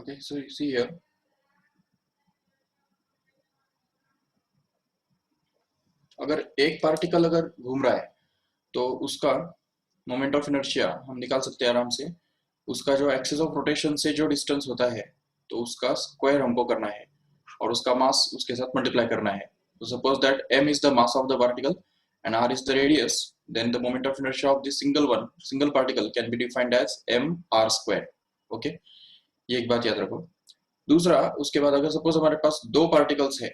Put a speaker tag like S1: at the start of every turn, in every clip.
S1: Okay, so you see here, अगर एक particle अगर घूम रहा है तो उसका मोमेंट ऑफ इनर्शिया हम निकाल सकते हैं आराम से। उसका जो एक्सिस ऑफ रोटेशन से जो डिस्टेंस होता है तो उसका स्क्वायर हमको करना है और उसका मास उसके साथ मल्टीप्लाई करना है। तो suppose that m is the mass of the particle and r is the radius, then the moment of inertia of this single particle can be defined as m r square. Okay, ये एक बात याद रखो। दूसरा, उसके बाद अगर suppose हमारे पास दो पार्टिकल्स है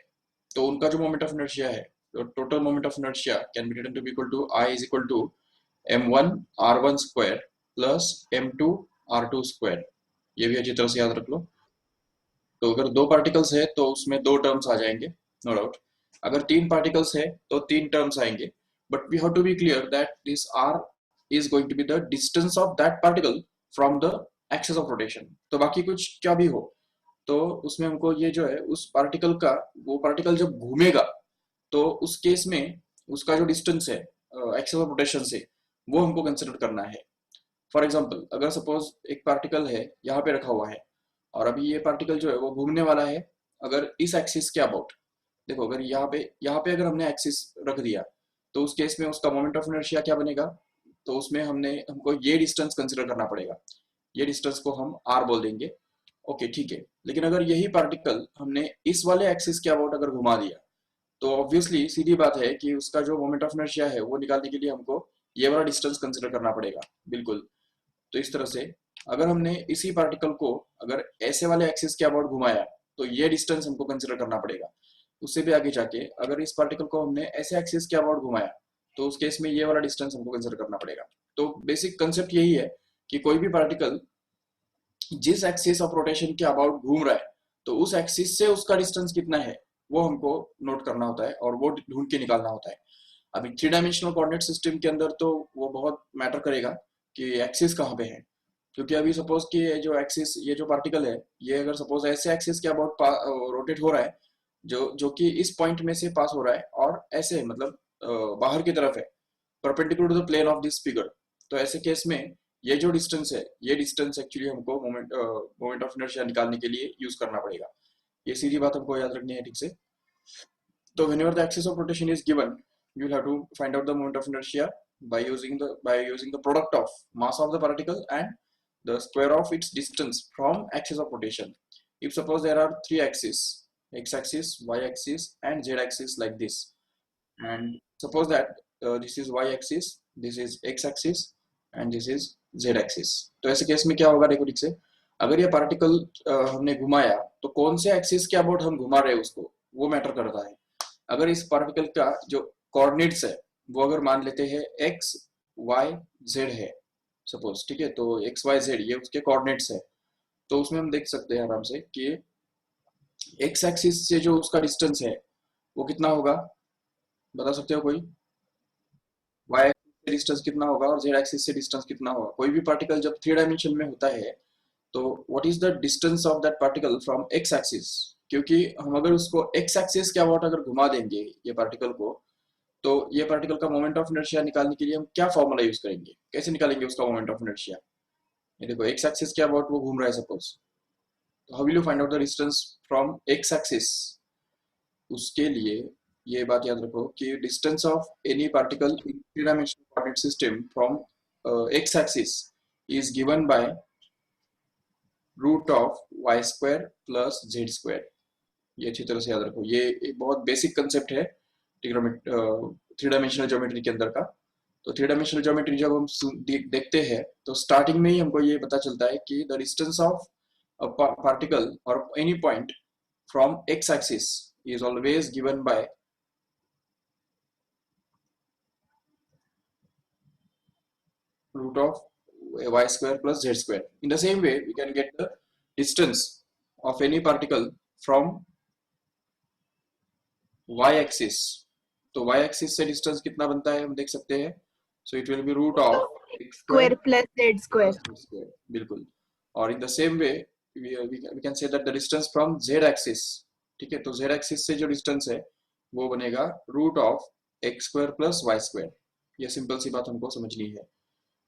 S1: तो उनका जो मोमेंट ऑफ इनर्शिया है, तो total moment of inertia can be written to B equal to I is equal to m1 r1 square plus m2 r2 square. ये भी अच्छी तरह से याद रख लो। तो अगर दो पार्टिकल्स है तो उसमें दो टर्म्स आ जाएंगे, नो डाउट। अगर तीन पार्टिकल्स है तो तीन टर्म्स आएंगे, but we have to be clear that this r is going to be the distance of that particle from the axis of rotation. तो बाकी कुछ क्या भी हो तो उसमें हमको ये जो है उस पार्टिकल का, वो पार्टिकल जब घूमेगा तो उस केस में उसका जो डिस्टेंस है एक्सिस ऑफ रोटेशन से, वो हमको कंसिडर करना है। फॉर एग्जांपल, अगर सपोज एक पार्टिकल है यहाँ पे रखा हुआ है और अभी ये पार्टिकल जो है वो घूमने वाला है अगर इस एक्सिस के अबाउट। देखो, अगर यहाँ पे अगर हमने एक्सिस रख दिया तो उस केस में उसका मोमेंट ऑफ इनर्शिया क्या बनेगा, तो उसमें हमको ये डिस्टेंस कंसिडर करना पड़ेगा। ये डिस्टेंस को हम r बोल देंगे। ओके, ठीक है। लेकिन अगर यही पार्टिकल हमने इस वाले एक्सिस के अबाउट अगर घुमा दिया तो ऑब्वियसली सीधी बात है कि उसका जो मोमेंट ऑफ इनर्शिया है वो निकालने के लिए हमको ये वाला डिस्टेंस कंसिडर करना पड़ेगा। बिल्कुल। तो इस तरह से अगर हमने इसी पार्टिकल को अगर ऐसे वाले एक्सिस के अबाउट घुमाया तो ये डिस्टेंस हमको कंसिडर करना पड़ेगा। उससे भी आगे जाके अगर इस पार्टिकल को हमने ऐसे एक्सिस के अबाउट घुमाया तो उस केस में ये वाला डिस्टेंस हमको कंसिडर करना पड़ेगा। तो बेसिक कंसेप्ट यही है कि कोई भी पार्टिकल जिस एक्सिस ऑफ रोटेशन के अबाउट घूम रहा है तो उस एक्सिस से उसका डिस्टेंस कितना है वो हमको नोट करना होता है और वो ढूंढ के निकालना होता है। अभी थ्री डायमेंशनल कोऑर्डिनेट सिस्टम के अंदर तो वो बहुत मैटर करेगा कि एक्सिस कहाँ पे है। क्योंकि अभी सपोज कि ये जो एक्सिस, ये जो पार्टिकल है, ये अगर सपोज ऐसे एक्सिस के अबाउट रोटेट हो रहा है जो जो कि इस पॉइंट में से पास हो रहा है और ऐसे मतलब बाहर की तरफ है, perpendicular to the plane of this figure. तो ऐसे केस में ये जो डिस्टेंस है, ये डिस्टेंस एक्चुअली हमको मोमेंट ऑफ इनर्शिया निकालने के लिए यूज करना पड़ेगा। ये सीधी बात हमको याद रखनी है ठीक से। तो whenever the axis of rotation is given, you will have to find out the moment of inertia by using the product of mass of the particle and the square of its distance from axis of rotation. If suppose there are three axes, x-axis, y-axis and z-axis like this, and suppose that this is y-axis, this is x-axis and this is z-axis, तो ऐसे case में क्या होगा देखो ठीक से। अगर ये पार्टिकल हमने घुमाया तो कौन से एक्सिस के अबाउट हम घुमा रहे हैं उसको, वो मैटर करता है। अगर इस पार्टिकल का जो कोऑर्डिनेट्स है वो अगर मान लेते हैं x y z है सपोज, ठीक है, तो x y z ये उसके कोऑर्डिनेट्स है, तो उसमें हम देख सकते हैं आराम से कि x एक्सिस से जो उसका डिस्टेंस है वो कितना होगा, बता सकते हो कोई? y एक्सिस से डिस्टेंस कितना होगा और z एक्सिस से डिस्टेंस कितना होगा? कोई भी पार्टिकल जब थ्री डायमेंशन में होता है तो what is the distance of that particle from x axis? क्योंकि हम अगर उसको x एक्सिस के अबाउट अगर घुमा देंगे ये पार्टिकल को, तो ये पार्टिकल का मोमेंट ऑफ इनर्शिया निकालने के लिए हम क्या फॉर्मूला यूज करेंगे, कैसे निकालेंगे उसका मोमेंट ऑफ इनर्शिया? ये देखो x एक्सिस के अबाउट वो घूम रहा है सपोज, तो how will you find out the distance from x axis? उसके लिए ये बात याद रखो कि distance of any particle in three dimensional coordinate system from x axis is given by root of y square plus z square. ये अच्छी तरह से याद रखो, ये एक बहुत बेसिक कंसेप्ट है थ्री डायमेंशनल ज्योमेट्री के अंदर का। तो थ्री डायमेंशनल ज्योमेट्री जब हम देखते हैं तो स्टार्टिंग में ही हमको ये पता चलता है कि द डिस्टेंस ऑफ पार्टिकल और any point from x axis is always given by root of y square plus z square. In the same way, we can get the distance of any particle from y axis. तो y axis से distance कितना बनता है हम देख सकते हैं। So it will be root of x
S2: square plus z square.
S1: बिल्कुल। और in the same way, we can say that the distance from z axis, ठीक है, तो z एक्सिस से जो डिस्टेंस है वो बनेगा root of x square plus y square. ये सिंपल सी बात हमको समझनी है।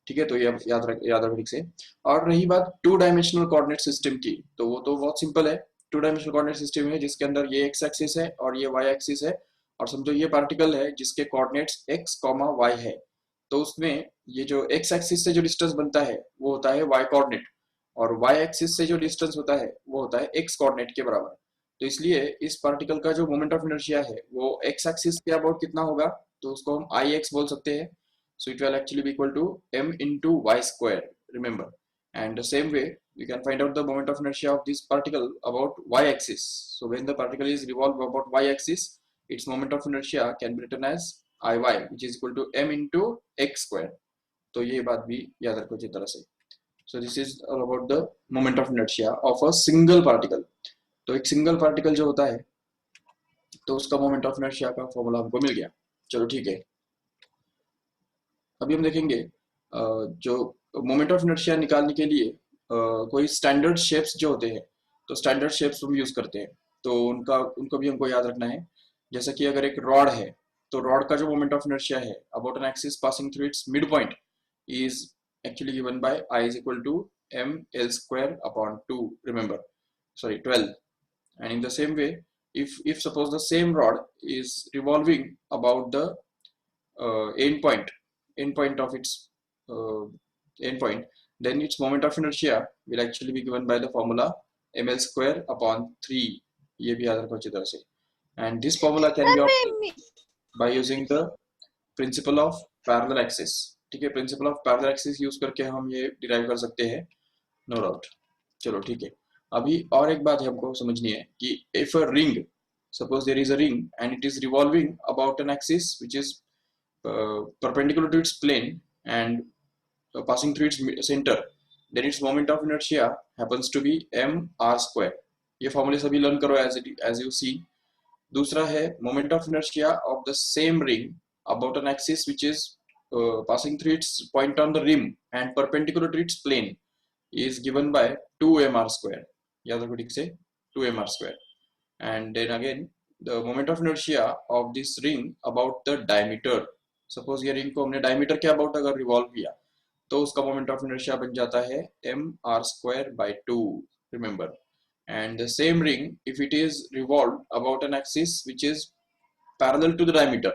S1: ठीक है, तो ये याद रखो ठीक से। और रही बात टू डायमेंशनल कोऑर्डिनेट सिस्टम की, तो वो तो बहुत सिंपल है। टू डायमेंशनल कोऑर्डिनेट सिस्टम है जिसके अंदर ये एक्स एक्सिस है और ये वाई एक्सिस है, और समझो ये पार्टिकल है जिसके कोऑर्डिनेट्स एक्स कॉमा वाई है। तो उसमें ये जो एक्स एक्सिस से जो डिस्टेंस बनता है वो होता है वाई कोऑर्डिनेट, और वाई एक्सिस से जो डिस्टेंस होता है वो होता है एक्स कोऑर्डिनेट के बराबर। तो इसलिए इस पार्टिकल का जो मोमेंट ऑफ इनर्शिया है वो एक्स एक्सिस के अबाउट कितना होगा, तो उसको हम आई एक्स बोल सकते हैं। So it will actually be equal to m into y square, remember. And the same way, you can find out the moment of inertia of this particle about y-axis. So when the particle is revolved about y-axis, its moment of inertia can be written as Iy, which is equal to m into x square. तो ये बात भी याद रखो अच्छी तरह से। So this is all about the moment of inertia of a single particle. तो एक सिंगल पार्टिकल जो होता है तो उसका मोमेंट ऑफ इनर्शिया का फॉर्मूला हमको मिल गया। चलो ठीक है, अभी हम देखेंगे जो मोमेंट ऑफ इनर्शिया निकालने के लिए कोई स्टैंडर्ड शेप्स जो होते हैं, तो स्टैंडर्ड शेप्स हम यूज करते हैं, तो उनको भी हमको याद रखना है। जैसा कि अगर एक रॉड है, तो रॉड का जो मोमेंट ऑफ इनर्शिया है about an axis passing through its mid point is actually given by I is equal to ml square upon 2, remember, sorry 12. And in the same way, if suppose the same rod is revolving about the end point of its end point, then its moment of inertia will actually be given by the formula ml square upon 3. ये भी याद रखो अच्छी तरह से। And this formula can be obtained by using the principle of parallel axis। ठीक है, principle of parallel axis use करके हम ये डिराइव कर सकते हैं, नो डाउट। चलो ठीक है, अभी और एक बात है हमको समझनी है कि if a ring, suppose there is a ring and it is revolving about an axis which is perpendicular to its plane and passing through its center, then its moment of inertia happens to be mr square। ये फॉर्मूले सभी learn करो as you see। दूसरा है moment of inertia of the same ring about an axis which is passing through its point on the rim and perpendicular to its plane is given by 2mr square। याद रखो ठीक से, 2mr square। And then again the moment of inertia of this ring about the diameter, suppose ये ring को हमने diameter के about अगर revolve किया तो उसका मोमेंट ऑफ इनर्शिया बन जाता है mr square by 2, remember। And the same ring if it is revolved about an axis which is parallel to the diameter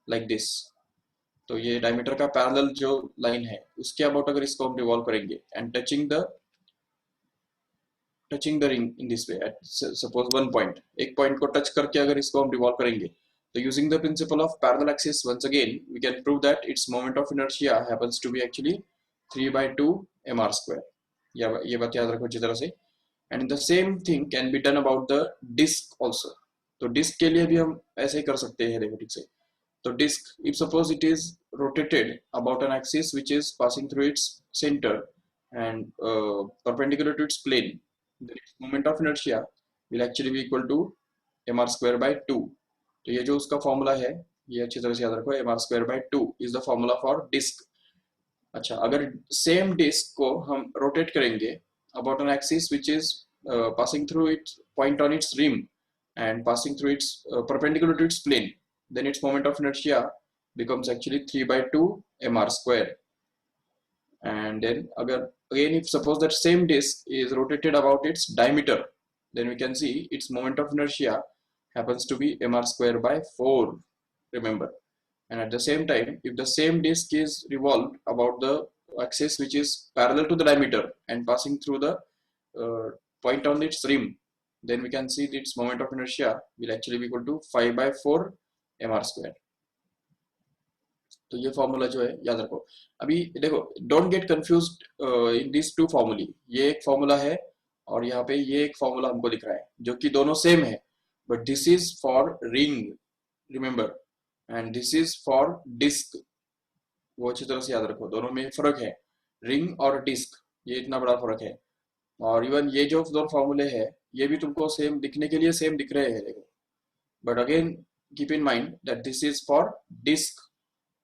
S1: like this, तो ये डायमीटर का पैरेलल जो लाइन है उसके अबाउट अगर इसको हम रिवॉल्व करेंगे and touching the ring in this way at suppose one point, एक पॉइंट को टच करके अगर इसको हम रिवॉल्व करेंगे, तो using the principle of parallel axis once again we can prove that its moment of inertia happens to be actually 3/2 mr square। ये बात याद रखो अच्छी तरह से। And the same thing can be done about the disc also. तो disc के लिए भी हम ऐसे ही कर सकते हैं, देखो ठीक से। तो disk, if suppose it is rotated about an axis which is passing through its center and perpendicular to its plane, then its moment of inertia will actually be equal to mr square by 2। तो ये जो उसका formula है ये अच्छी तरह से याद रखो, mr square by 2 is the formula for disk। अच्छा, अगर सेम डिस्क को हम रोटेट करेंगे about an axis which is passing through its point on its rim and passing through its perpendicular to its plane, then its moment of inertia becomes actually 3/2 mr square। And then again if suppose that same disk is rotated about its diameter, then we can see its moment of inertia happens to be mr square by 4, remember। And at the same time if the same disk is revolved about the axis which is parallel to the diameter and passing through the point on its rim, then we can see that its moment of inertia will actually be equal to 5/4 mr square। तो ये formula जो है याद रखो। अभी देखो, don't get confused in this two formulae. ये एक फॉर्मूला है और यहाँ पे ये एक फॉर्मूला हमको दिख रहा है जो कि दोनों सेम है, but this is for ring, remember, and this is for disc. वो अच्छी तरह से याद रखो, दोनों में फर्क है, रिंग और डिस्क, ये इतना बड़ा फर्क है। और इवन ये जो दो फॉर्मूले हैं ये भी तुमको सेम दिखने के लिए सेम दिख रहे हैं, देखो, but again keep in mind that this is for disk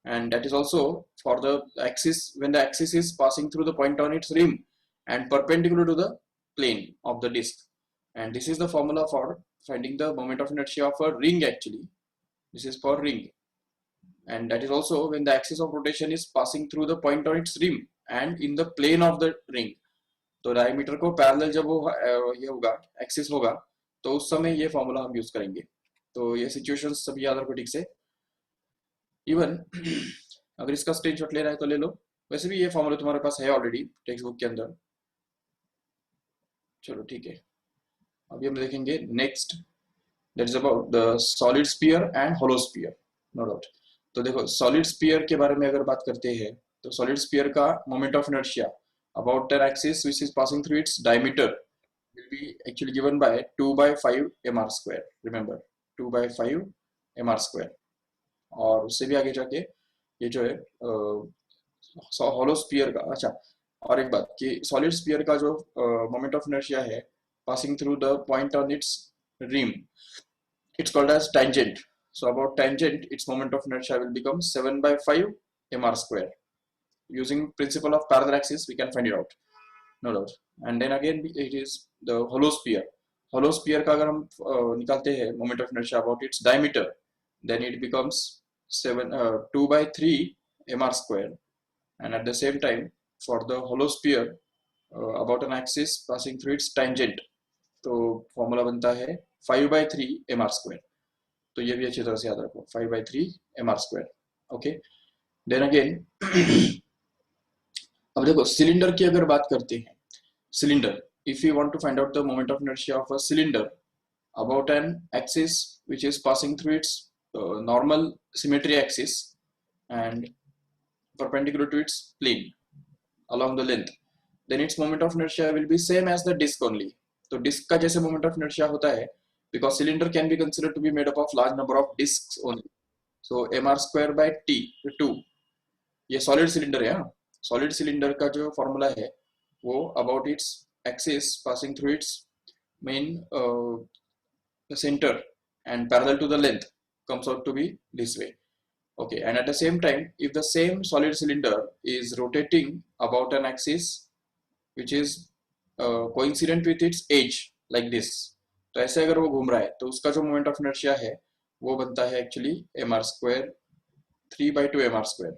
S1: and that is also for the axis when the axis is passing through the point on its rim and perpendicular to the plane of the disk, and this is the formula for finding the moment of inertia of a ring actually, this is for ring। and that is also when the axis of rotation is passing through the point on its rim and in the plane of the ring. तो diameter को parallel जब वो ये होगा, axis होगा, तो उस समय ये फॉर्मूला हम यूज करेंगे। तो ये सिचुएशन सभी याद रखो ठीक से। इवन अगर इसका स्क्रीनशॉट लेना है तो ले लो, वैसे भी ये फॉर्मूला तुम्हारे पास है ऑलरेडी टेक्स्ट बुक के अंदर। चलो ठीक है, अभी हम देखेंगे next, that is about the solid sphere and hollow sphere, no doubt. तो देखो सॉलिड स्फीयर के बारे में अगर बात करते हैं तो सॉलिड स्फीयर का moment of inertia about an axis which is passing through its diameter will be actually given by 2 by 5 mr square, remember 2 by 5 mr square। और उससे भी आगे जाके ये जो है हॉलो स्फीयर का, अच्छा और एक बात कि सॉलिड स्फीयर का जो मोमेंट ऑफ इनर्शिया है passing through the point on it's rim, it's called as tangent. So about tangent, its moment of inertia will become 7 by 5 mr square. Using principle of parallel axis we can find it out, no doubt। and then again it is the hollow sphere। hollow sphere का अगर हम निकालते हैं moment of inertia about its diameter, then it becomes 2 by 3 mr square। and at the same time for the hollow sphere about an axis passing through its tangent, तो formula बनता है 5 by 3 mr square। तो ये भी अच्छी तरह से याद रखो, 5 by 3 mr square, okay. then again अब देखो सिलेंडर की अगर बात करते हैं, cylinder, if you want to find out the moment of inertia of a cylinder about an axis which is passing through its normal symmetry axis and perpendicular to its plane along the length, then its moment of inertia will be same as the disk only। तो disc का जैसे moment of inertia होता है, because cylinder can be considered to be made up of large number of disks only, so mr square by t 2, ये solid cylinder है। Solid cylinder का जो formula है वो about its axis passing through it's main center and parallel to the length comes out to be this way, okay। and at the same time if the same solid cylinder is rotating about an axis which is coincident with its edge like this, तो ऐसे अगर वो घूम रहा है तो उसका जो मोमेंट ऑफ इनर्शिया है वो बनता है actually mr square 3 by 2 mr square,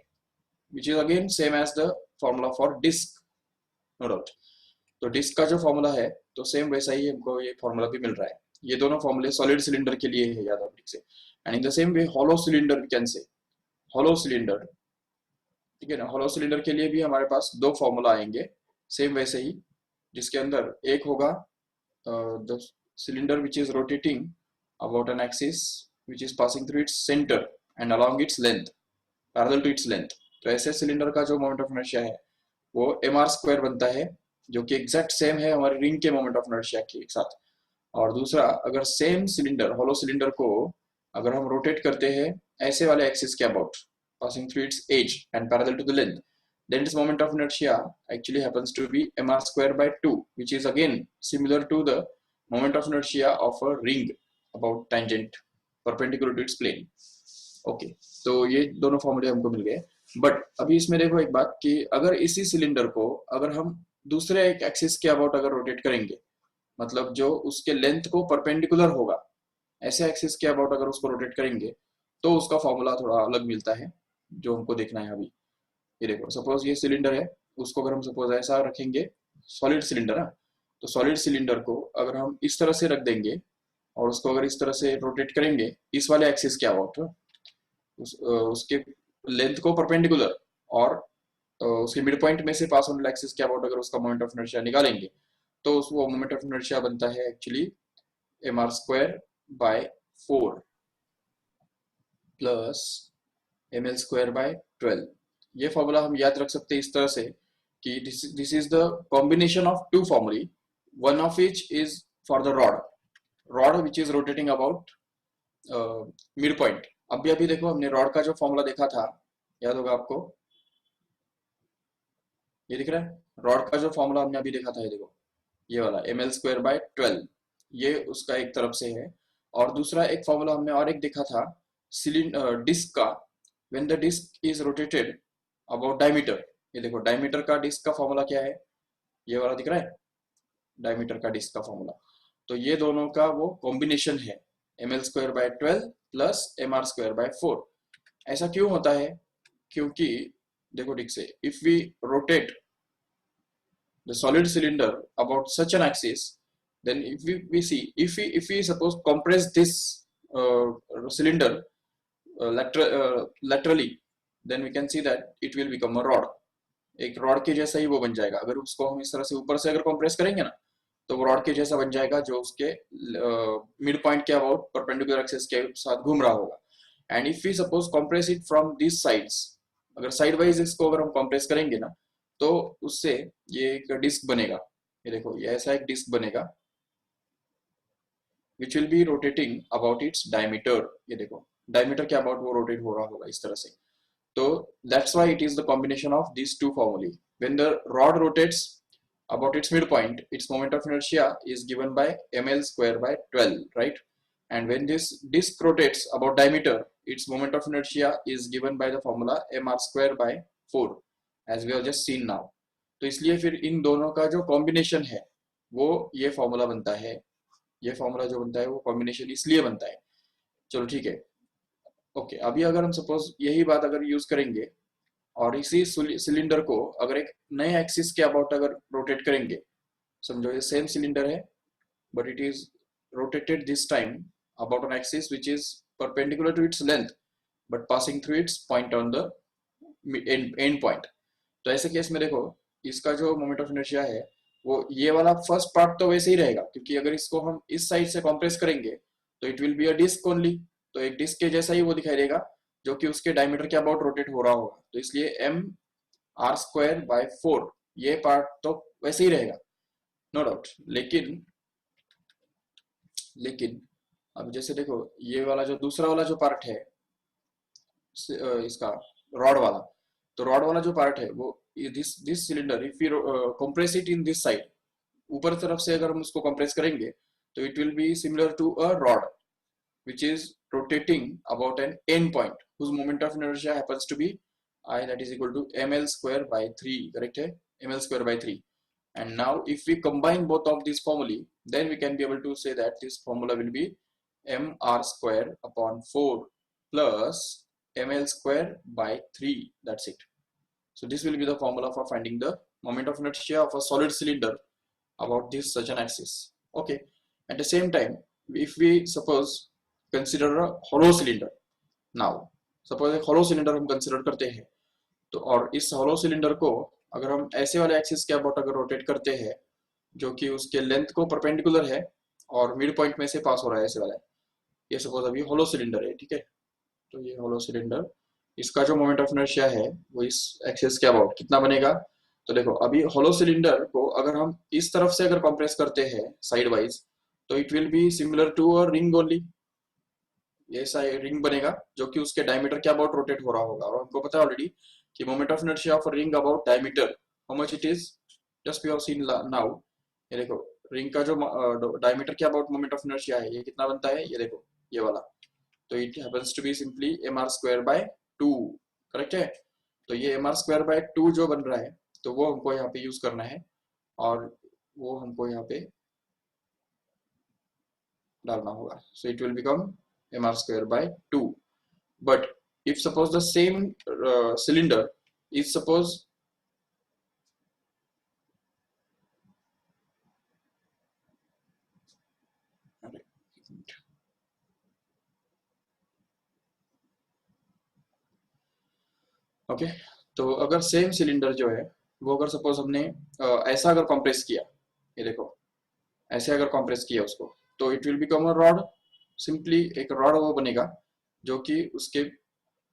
S1: which is again same as the formula for disk, no doubt। तो डिस्क का जो फॉर्मूला है तो सेम वैसा ही हमको ये फॉर्मूला भी मिल रहा है। ये दोनों फॉर्मूले सॉलिड सिलेंडर के लिए है, याद ठीक से। And in the same way hollow cylinder we can say, hollow cylinder, ठीक है ना। हॉलो सिलेंडर के लिए भी हमारे पास दो फॉर्मूला आएंगे सेम वैसे ही, जिसके अंदर एक होगा the cylinder which is rotating about an axis which is passing through its centre and along its length parallel to its length. तो ऐसे सिलेंडर का जो मोमेंट ऑफ इनर्शिया है वो mr स्क्वायर बनता है, जो कि एग्जैक्ट सेम है हमारे रिंग के मोमेंट ऑफ इनर्शिया के साथ। और दूसरा, अगर सेम सिलेंडर हॉलो सिलेंडर को अगर हम रोटेट करते हैं ऐसे वाले एक्सिस के about passing through its edge and parallel to the length, then its moment of inertia actually happens to be mr square by 2, which is again similar to the moment of inertia of a ring about tangent perpendicular to its plane, okay। तो ये दोनों फॉर्मूले हमको मिल गए। But अभी इसमें देखो एक बात कि अगर इसी सिलेंडर को अगर हम दूसरे एक एक्सिस के अबाउट अगर रोटेट करेंगे, मतलब जो उसके लेंथ को परपेंडिकुलर होगा, ऐसे एक्सिस के अबाउट अगर उसको रोटेट करेंगे तो उसका फॉर्मूला थोड़ा अलग मिलता है, जो हमको देखना है अभी। ये देखो सपोज ये सिलेंडर है, उसको अगर हम सपोज ऐसा रखेंगे, सॉलिड सिलेंडर है, तो सॉलिड सिलेंडर को अगर हम इस तरह से रख देंगे और उसको अगर इस तरह से रोटेट करेंगे इस वाले एक्सिस के अबाउट, उसके लेंथ को परपेंडिकुलर और उसके मिड पॉइंट में से पास होने वाले एक्सिस के अबाउट अगर उसका मोमेंट ऑफ इनर्शिया निकालेंगे तो वो मोमेंट ऑफ इनर्शिया बनता है actually mr square by 4 plus ml square by 12। ये फॉर्मूला हम याद रख सकते हैं इस तरह से कि this is the combination of two formulae, one of which is for the rod which is rotating about mid point. अभी देखो हमने रॉड का जो फॉर्मूला देखा था, याद होगा आपको, ये दिख रहा है रॉड का जो फॉर्मूला हमने अभी देखा था, ये देखो ये वाला ml स्क्वायर बाय 12, ये उसका एक तरफ से है। और दूसरा एक फॉर्मूला हमने और एक देखा था डिस्क का, when the disc is rotated about diameter. ये देखो डायमीटर का डिस्क का फॉर्मूला क्या है, ये वाला दिख रहा है डायमीटर का डिस्क का फॉर्मूला। तो ये दोनों का वो कॉम्बिनेशन है ml square by 12 plus mr square by 4। ऐसा क्यों होता है? क्योंकि देखो ठीक से, if we rotate the solid cylinder about such an axis, then if we see, if we suppose compress this cylinder laterally, then we can see that it will become a rod. एक rod के जैसा ही वो बन जाएगा। अगर उसको हम इस तरह से ऊपर से अगर कंप्रेस करेंगे ना, तो वो रॉड के जैसा बन जाएगा, जो उसके मिड पॉइंट के अबाउट परपेंडिकुलर एक्सिस के साथ घूम रहा होगा। And if we suppose compress it from this sides, अगर साइड वाइज इसको अगर हम कंप्रेस करेंगे ना, तो उससे ये एक डिस्क बनेगा। ये देखो, ये ऐसा एक डिस्क बनेगा which will be rotating about its diameter. ये देखो, डायमीटर के अबाउट वो रोटेट हो रहा होगा इस तरह से। So that's why it is the combination of these two formulae. When the rod rotates about its midpoint, its moment of inertia is given by ml square by 12, right? And when this disc rotates about diameter, its moment of inertia is given by the formula mr square by 4, as we have just seen now. तो इसलिए फिर इन दोनों का जो combination है वो ये formula बनता है। ये फॉर्मूला जो बनता है वो कॉम्बिनेशन इसलिए बनता है। चलो ठीक है, ओके। अभी अगर हम सपोज यही बात अगर यूज करेंगे और इसी सिलेंडर को अगर एक नए एक्सिस के अबाउट अगर रोटेट करेंगे, समझो ये सेम सिलेंडर है but it is rotated this time about an axis which is perpendicular to its length but passing through its point on the end point. तो ऐसे केस में देखो, इसका जो मोमेंट ऑफ इनर्शिया है वो ये वाला फर्स्ट पार्ट तो वैसे ही रहेगा, क्योंकि अगर इसको हम इस साइड से कंप्रेस करेंगे तो it will be a disc only. तो एक डिस्क के जैसा ही वो दिखाई देगा, जो कि उसके डायमीटर के अबाउट रोटेट हो रहा होगा। तो इसलिए एम आर स्क्वायर बाय 4 ये पार्ट तो वैसे ही रहेगा, नो डाउट। लेकिन अब जैसे देखो, ये वाला जो दूसरा वाला जो पार्ट है इसका रॉड वाला, तो रॉड वाला जो पार्ट है वो this cylinder, if you compress it in this side, ऊपर तरफ से अगर हम उसको कंप्रेस करेंगे तो it will be similar to a rod which is rotating about an end point whose moment of inertia happens to be I, that is equal to ml square by 3, correct hai? ml square by 3. And now if we combine both of these formulae, then we can be able to say that this formula will be mr square upon 4 plus ml square by 3. That's it. So this will be the formula for finding the moment of inertia of a solid cylinder about this such an axis. Okay. At the same time, if we suppose consider a hollow cylinder. Now suppose एक hollow cylinder हम consider करते हैं, तो और इस hollow cylinder को अगर हम ऐसे वाले एक्सिस के अबाउट अगर रोटेट करते हैं जो कि उसके लेंथ को परपेंडिकुलर है और मिड पॉइंट में से पास हो रहा है, ऐसे वाला, ये सपोज अभी hollow cylinder है, ठीक है। तो ये hollow cylinder, इसका जो मोमेंट ऑफ इनर्शिया है वो इस एक्सिस के अबाउट कितना बनेगा? तो देखो, अभी hollow cylinder को अगर हम इस तरफ से अगर कंप्रेस करते हैं साइड वाइज, तो it will be similar to a ring only. ये ऐसा रिंग बनेगा जो कि उसके डायमीटर के अबाउट रोटेट हो रहा होगा। और हमको पता है ऑलरेडी कि moment of inertia of ring about diameter, how much it is, just we have seen now. ये देखो, रिंग का जो डायमीटर के अबाउट मोमेंट ऑफ इनर्शिया है ये कितना बनता है, ये देखो ये वाला। तो it happens to be simply mr square by 2, correct है। तो ये mr स्क्वायर बाय 2 जो बन रहा है, तो वो हमको यहाँ पे यूज करना है और वो हमको यहाँ पे डालना होगा। So it will become mr square by 2. But if suppose the same cylinder is suppose okay, तो अगर सेम सिलेंडर जो है वो अगर सपोज हमने ऐसा अगर कंप्रेस किया, ये देखो ऐसे अगर कंप्रेस किया उसको, तो it will become a rod. Simply एक रॉड वो बनेगा जो कि उसके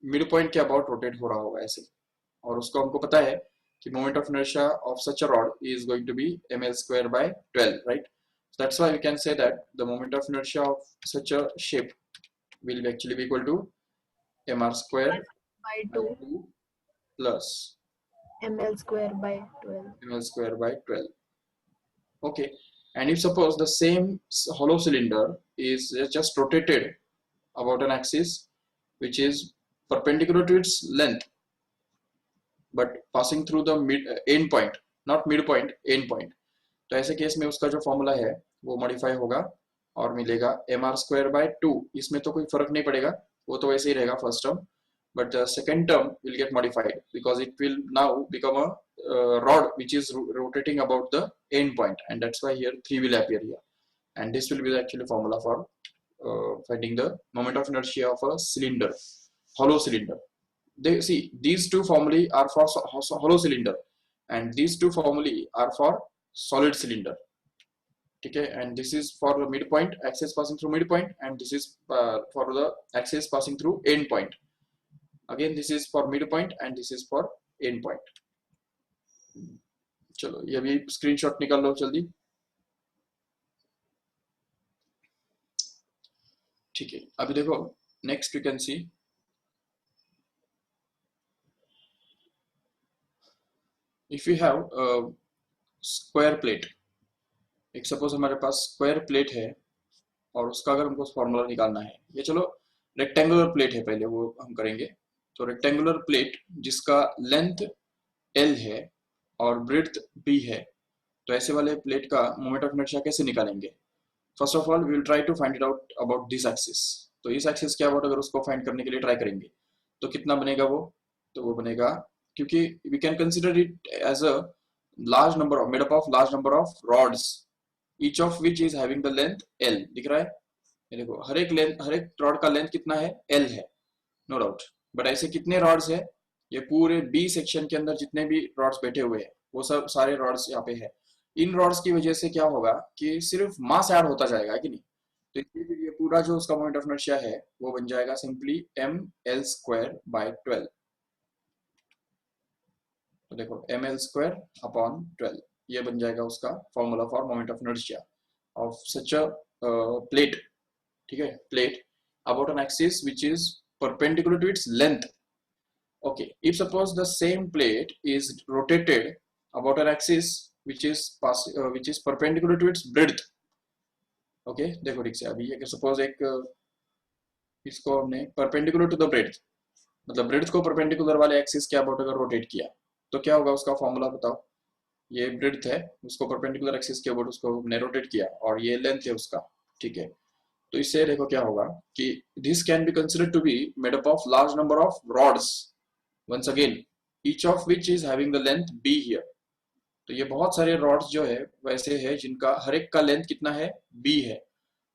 S1: मिड पॉइंट के अबाउट रोटेट हो रहा होगा ऐसे। और उसको हमको पता है कि moment of inertia of such a rod is going to be ml square by 12, right? So that's why we can say that the moment of inertia of such a shape will actually be equal to mr square
S2: by
S1: by
S2: 2
S1: 2 plus
S2: ml square by 12.
S1: ml square by 12. Okay, and if suppose the same hollow cylinder is just rotated about an axis which is perpendicular to its length but passing through the end point, not mid point, end point, तो ऐसे case में उसका जो formula है वो modify होगा और मिलेगा mr स्क्वायर बाय 2। इसमें तो कोई फर्क नहीं पड़ेगा, वो तो वैसे ही रहेगा first term, but the second term will get modified because it will now become a rod which is rotating about the end point, and that's why here 3 will appear here, and this will be the actual formula for finding the moment of inertia of a cylinder, hollow cylinder. They see these two formulae are for hollow cylinder, and these two formulae are for solid cylinder. Okay, and this is for the midpoint axis passing through midpoint, and this is for the axis passing through end point. Again, this is for midpoint and this is for end point. चलो ये भी screenshot निकाल लो जल्दी. ठीक है, अभी देखो next you can see if you have square plate. एक सपोज हमारे पास स्क्वायर प्लेट है और उसका अगर हमको फॉर्मूला निकालना है, ये चलो रेक्टेंगुलर प्लेट है पहले वो हम करेंगे. तो रेक्टेंगुलर प्लेट जिसका लेंथ L है और ब्रेड्थ B है, तो ऐसे वाले प्लेट का मोमेंट ऑफ इनर्शिया कैसे निकालेंगे? First of all we will try to find it out about this axis. तो इस एक्सिस के अबाउट अगर उसको फाइंड करने के लिए ट्राई करेंगे तो कितना बनेगा वो? तो वो बनेगा, क्योंकि we can consider it as a large number of, made up of large number of rods, each of which is having the length L. दिख रहा है? ये देखो हर एक रॉड का लेंथ कितना है? L है, नो डाउट. बट ऐसे कितने रॉड्स है? ये पूरे बी सेक्शन के अंदर जितने भी रॉड्स बैठे हुए हैं वो सब सारे रॉड्स यहाँ पे है. इन रॉड्स की वजह से क्या होगा कि सिर्फ मास ऐड होता जाएगा, है कि नहीं? तो इसलिए ये पूरा जो उसका मोमेंट ऑफ इनर्शिया है वो बन जाएगा सिंपली mL²/12. तो देखो mL²/12 ये बन जाएगा उसका formula for moment of inertia of such a plate. ठीक है, plate about an axis which is perpendicular to its length. Okay, if suppose the same plate is rotated about an axis which is perpendicular to its breadth. Okay, देखो ठीक से अभी अगर suppose एक इसको हमने perpendicular to the breadth, मतलब breadth को perpendicular वाले axis के about अगर rotate किया तो क्या होगा उसका फॉर्मूला बताओ. ये breadth है, उसको perpendicular axis के about उसको हमने rotate किया और ये length है उसका. ठीक है, तो इससे देखो क्या होगा कि this can be considered to be made up of large number of rods, once again each of which is having the length B here. तो ये बहुत सारे rods जो है वैसे है जिनका हर एक का लेंथ कितना है? B है.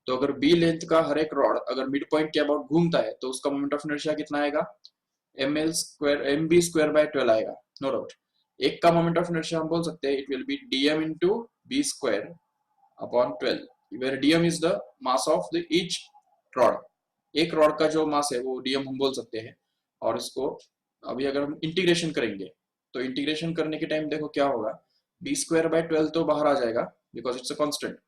S1: तो अगर B लेंथ का हर एक रॉड अगर मिड पॉइंट के अबाउट घूमता है तो उसका मोमेंट ऑफ इनर्शिया कितना आएगा? mB²/12 आएगा, नो डाउट. एक का मोमेंट ऑफ इनर्शिया हम बोल सकते हैं it will B dm into B²/12, where dm is the mass of the each rod. एक रॉड का जो मास है वो dm हम बोल सकते हैं. और इसको अभी अगर हम इंटीग्रेशन करेंगे तो इंटीग्रेशन करने के टाइम देखो क्या होगा, B²/12 तो बाहर आ जाएगा because it's a constant,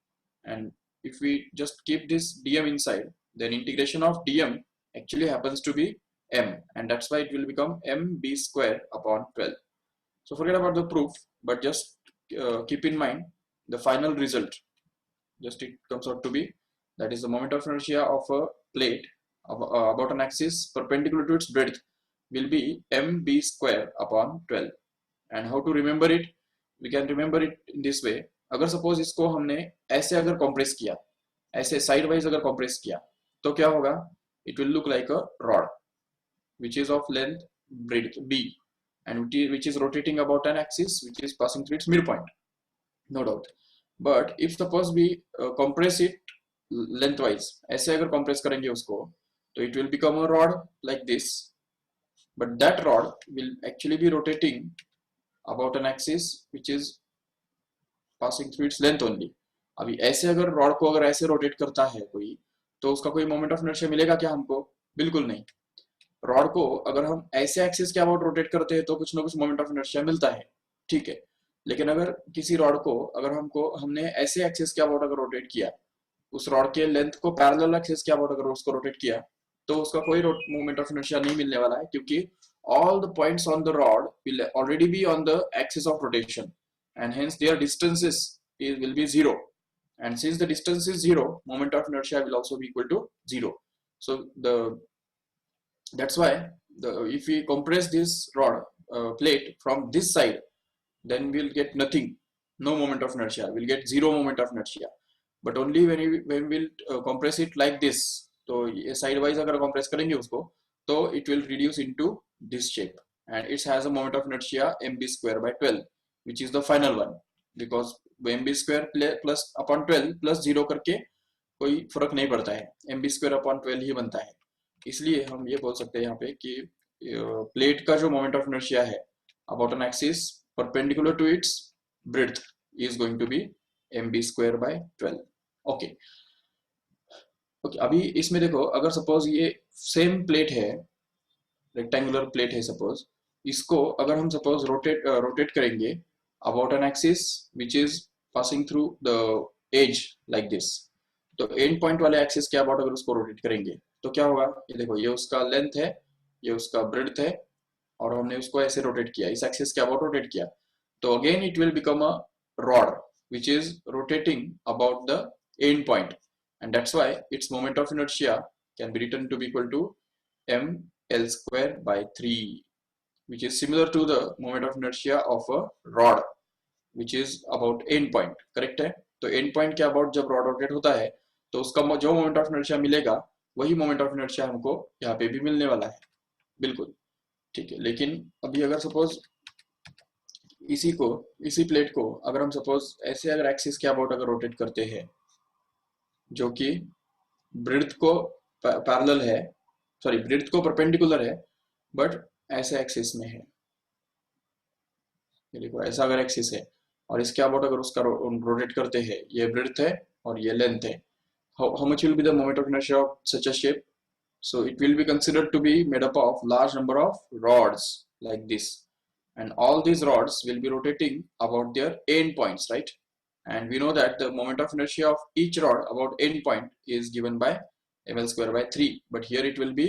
S1: and if we just keep this dm inside, then integration of dm actually happens to be m, and that's why it will become mB²/12. So forget about the proof, but just keep in mind the final result. Just it comes out to be, that is the moment of inertia of a plate about an axis perpendicular to its breadth will be mB²/12. And how to remember it? We can remember it in this way. अगर suppose इसको हमने ऐसे अगर compress किया, ऐसे side wise अगर compress किया तो क्या होगा? It will look like a rod which is of length breadth B and which is rotating about an axis which is passing through its midpoint, no doubt. But if suppose we compress it lengthwise, ऐसे अगर compress करेंगे उसको तो it will become a rod like this, but that rod will actually be rotating about an axis which is passing through its length only. अभी ऐसे अगर rod को अगर ऐसे रोटेट करता है कोई तो उसका कोई मोमेंट ऑफ इनर्शिया मिलेगा क्या हमको? बिल्कुल नहीं. रॉड को अगर हम ऐसे एक्सिस के अबाउट रोटेट करते हैं तो कुछ ना कुछ मोमेंट ऑफ इनर्शिया मिलता है, ठीक है. लेकिन अगर किसी रॉड को अगर हमने ऐसे एक्सिस के अबाउट अगर रोटेट किया, उस रॉड के लेंथ को पैरेलल एक्सिस के अबाउट अगर उसको रोटेट किया तो उसका कोई मोमेंट ऑफ इनर्शिया नहीं मिलने वाला है, क्योंकि all the points on the rod will already be on the axis of rotation, and hence their distances will be 0, and since the distance is 0, moment of inertia will also be equal to 0. So that's why if we compress this rod plate from this side, then we'll get nothing, no moment of inertia, we'll get 0 moment of inertia. But only when we'll compress it like this, तो ये side wise अगर compress करेंगे उसको तो it will reduce into this shape and it has a moment of inertia mb square by 12 which is the final one because mb square plus upon 12 plus 0 करके कोई फर्क नहीं पड़ता है, mb square upon 12 ही बनता है। इसलिए हम ये बोल सकते हैं यहाँ पे कि प्लेट का जो मोमेंट ऑफ इनर्शिया है about an axis perpendicular to its breadth is going to be mb square by 12। Okay okay, अभी इसमें देखो, अगर सपोज ये सेम प्लेट है, रेक्टेंगुलर प्लेट है सपोज, इसको अगर हम सपोज रोटेट करेंगे about an axis which is passing through the edge like this, तो एंड पॉइंट वाले एक्सिस के अबाउट अगर उसको रोटेट करेंगे तो क्या होगा, ये देखो, ये उसका लेंथ है, ये उसका ब्रेड्थ है, और हमने उसको ऐसे रोटेट किया, इस एक्सिस के अबाउट रोटेट किया, तो again it will become a rod which is rotating about the end point, and that's why its moment of inertia can be written to be equal to ml square by 3, which is similar to the moment of inertia of a rod which is about end point। Correct है? तो end point के about जब rod rotate होता है तो उसका जो moment of inertia मिलेगा वही moment of inertia हमको यहाँ पे भी मिलने वाला है। बिल्कुल ठीक है, लेकिन अभी अगर सपोज इसी प्लेट को अगर हम सपोज ऐसे अगर एक्सिस के अबाउट अगर रोटेट करते हैं जो कि ब्रेड्थ को पैरेलल है, सॉरी ब्रेड्थ को परपेंडिकुलर है, बट ऐसे एक्सिस में है, ये देखो ऐसा अगर एक्सिस है और इसके अबाउट अगर उसका रोटेट करते हैं, ये ब्रेड्थ है और ये लेंथ है, how much will be the moment of inertia of such a shape? So it will be considered to be made up of large number of rods like this, and all these rods will be rotating about their end points, right? And we know that the moment of inertia of each rod about end point is given by ml square by 3, but here it will be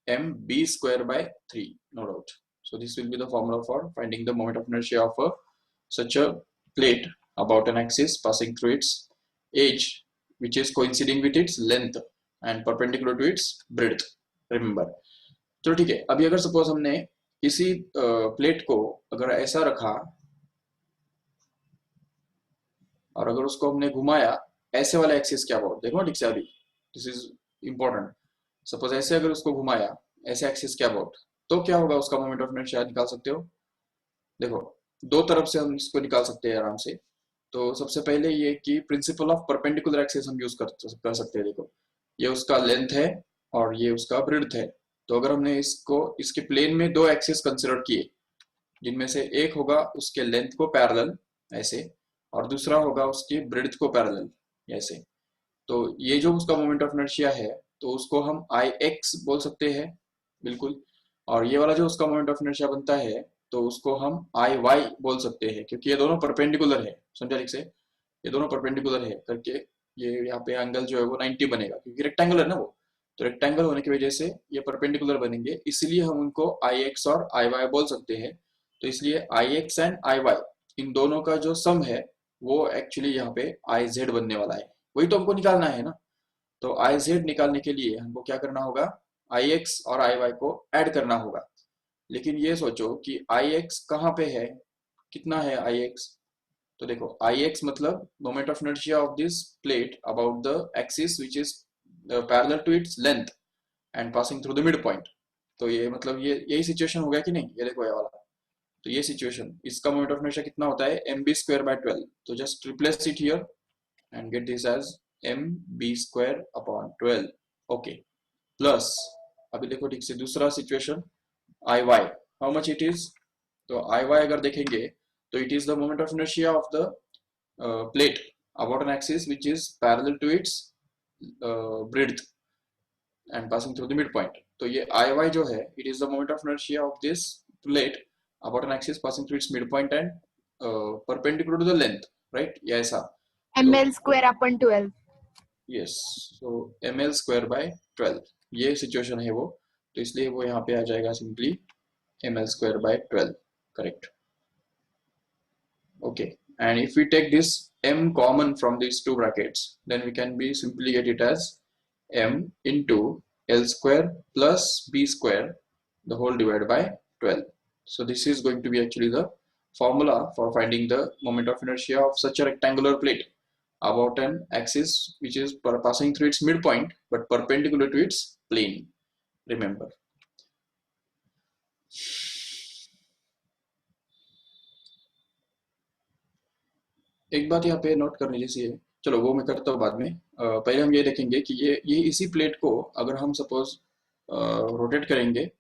S1: mb square by 3, no doubt. So this will be the formula for finding the moment of inertia of such a plate about an axis passing through its edge which is coinciding with its length and perpendicular to its breadth, remember। तो ठीक है, अभी अगर suppose हमने इसी plate को अगर ऐसा रखा और अगर उसको हमने घुमाया ऐसे वाले एक्सिस के अबाउट, देखो ठीक से, अभी दिस इज इंपॉर्टेंट, सपोज ऐसे अगर उसको घुमाया ऐसे एक्सिस के अबाउट, तो क्या होगा, उसका मोमेंट ऑफ इनर्शिया निकाल सकते हो। देखो दो तरफ से हम इसको निकाल सकते हैं आराम से। तो सबसे पहले ये कि प्रिंसिपल ऑफ परपेंडिकुलर एक्सिस हम यूज कर सकते हैं। देखो ये उसका लेंथ है और ये उसका ब्रेड्थ है, तो अगर हमने इसको इसके प्लेन में दो एक्सिस कंसिडर किए जिनमें से एक होगा उसके लेंथ को पैरेलल ऐसे और दूसरा होगा उसकी ब्रेड्थ को पैरेलल ऐसे, तो ये जो उसका मोमेंट ऑफ इनर्शिया है तो उसको हम आई एक्स बोल सकते हैं, बिल्कुल। और ये वाला जो उसका मोमेंट ऑफ इनर्शिया बनता है तो उसको हम आई वाई बोल सकते हैं, क्योंकि ये दोनों परपेंडिकुलर है, समझा ठीक से, ये दोनों परपेंडिकुलर है करके ये यहाँ पे एंगल जो है वो 90 बनेगा, क्योंकि रेक्टेंगल है ना वो, तो रेक्टेंगल होने की वजह से ये परपेंडिकुलर बनेंगे, इसलिए हम उनको आई एक्स और आई वाई बोल सकते हैं। तो इसलिए आई एक्स एंड आई वाई इन दोनों का जो सम है वो एक्चुअली यहाँ पे आई जेड बनने वाला है, वही तो हमको निकालना है ना। तो आई जेड निकालने के लिए हमको क्या करना होगा, आई एक्स और आई वाई को ऐड करना होगा। लेकिन ये सोचो कि आई एक्स कहाँ पे है, कितना है आई एक्स, तो देखो आई एक्स मतलब moment of inertia of this plate about the axis which is parallel to its length and passing through the mid point. तो ये मतलब ये यही सिचुएशन हो गया कि नहीं, ये देखो ये वाला, तो ये सिचुएशन, इसका मोमेंट ऑफ इनर्शिया कितना होता है, mb स्क्वायर बाय 12, तो just replace it here and get this as mb square upon 12, okay. Plus अभी देखो ठीक से दूसरा situation I y, how much it is, तो आई वाई अगर देखेंगे तो it is the moment of inertia of the plate about an axis which is parallel to its breadth and passing through the mid point. तो ये I y जो है it is the moment of inertia of this plate about an axis passing through its midpoint and perpendicular to the length, right? Yeah, ऐसा
S2: ml square upon 12,
S1: yes, so ml square by 12 ये situation है वो, तो इसलिए वो यहाँ पे आ जाएगा simply ml square by 12, correct, okay। And if we take this m common from these two brackets, then we can be simply get it as m into l square plus b square the whole divided by 12. So this is going to be actually the formula for finding the moment of inertia of such a rectangular plate about an axis which is passing through its midpoint but perpendicular to its plane, remember। एक बात यहाँ पे note करने जैसी है, चलो वो मैं करता हूँ बाद में। पहले हम ये देखेंगे कि ये इसी प्लेट को अगर हम सपोज रोटेट करेंगे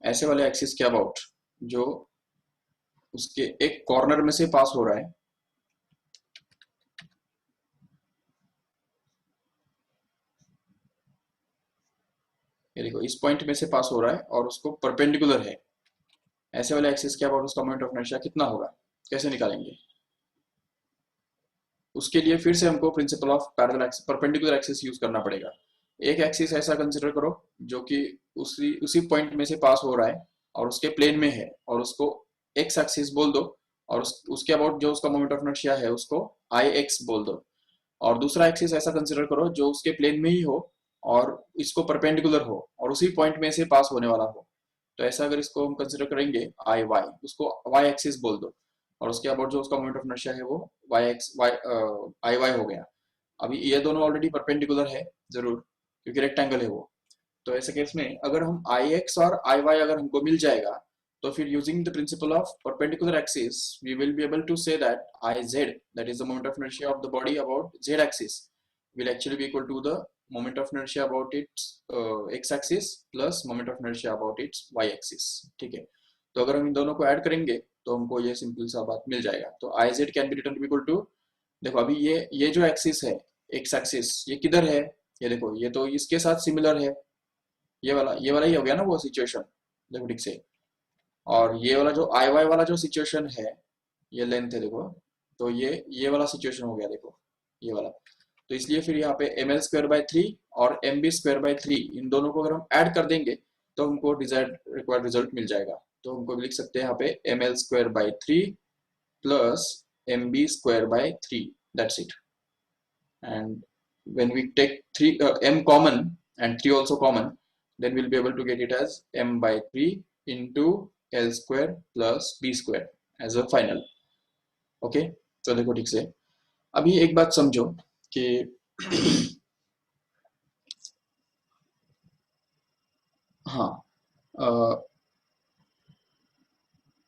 S1: ऐसे वाले एक्सिस के अबाउट, जो उसके एक कॉर्नर में से पास हो रहा है, ये देखो इस पॉइंट में से पास हो रहा है और उसको परपेंडिकुलर है, ऐसे वाले एक्सिस के अबाउट उसका मोमेंट ऑफ इनर्शिया कितना होगा, कैसे निकालेंगे? उसके लिए फिर से हमको principal of parallel axis, perpendicular axis use करना पड़ेगा। एक एक्सिस ऐसा कंसिडर करो जो कि उसी उसी पॉइंट में से पास हो रहा है और उसके प्लेन में है, और उसको एक्स एक्सिस बोल दो, और उसके अबाउट जो उसका मोमेंट ऑफ इनर्शिया है उसको आई एक्स बोल दो। और दूसरा एक्सिस ऐसा कंसिडर करो जो उसके प्लेन में ही हो और इसको परपेंडिकुलर हो और उसी पॉइंट में से पास होने वाला हो। तो ऐसा अगर इसको हम कंसिडर करेंगे आई वाई, उसको वाई एक्सिस बोल दो, और उसके अबाउट जो उसका मोमेंट ऑफ इनर्शिया है वो वाई एक्स वाई आई वाई हो गया। अभी ये दोनों ऑलरेडी परपेंडिकुलर है जरूर, क्योंकि रेक्टेंगल है वो। तो ऐसे केस में अगर हम आई एक्स और आई वाई अगर हमको मिल जाएगा, तो फिर using the principle of perpendicular axis we will be able to say that I z, that is the moment of inertia of the body about z axis, will actually be equal to the moment of inertia about its x axis plus moment of inertia about its y axis। ठीक है, तो अगर हम इन दोनों को add करेंगे तो हमको ये सिंपल सा बात मिल जाएगा। तो I z can be written to equal to, देखो अभी ये जो एक्सिस है एक्स एक्सिस, ये किधर है, ये देखो ये तो इसके साथ सिमिलर है, ये वाला ही हो गया ना वो सिचुएशन, देखो ठीक से। और ये वाला जो आई वाई वाला जो सिचुएशन है, ये लेंथ है देखो, तो ये वाला सिचुएशन हो गया देखो, ये वाला। तो इसलिए फिर यहाँ पे M L square by three और M B square by three, इन दोनों को अगर हम ऐड कर देंगे तो हमको डिजायर्ड रिक्वायर्ड रिजल्ट मिल जाएगा। तो हमको लिख सकते हैं यहाँ पे M L square by three plus m B square by three, that's it. And when we take 3 m common and 3 also common, then we'll be able to get it as m by 3 into l square plus b square as a final। Okay, तो देखो ठीक से अभी एक बात समझो कि हाँ,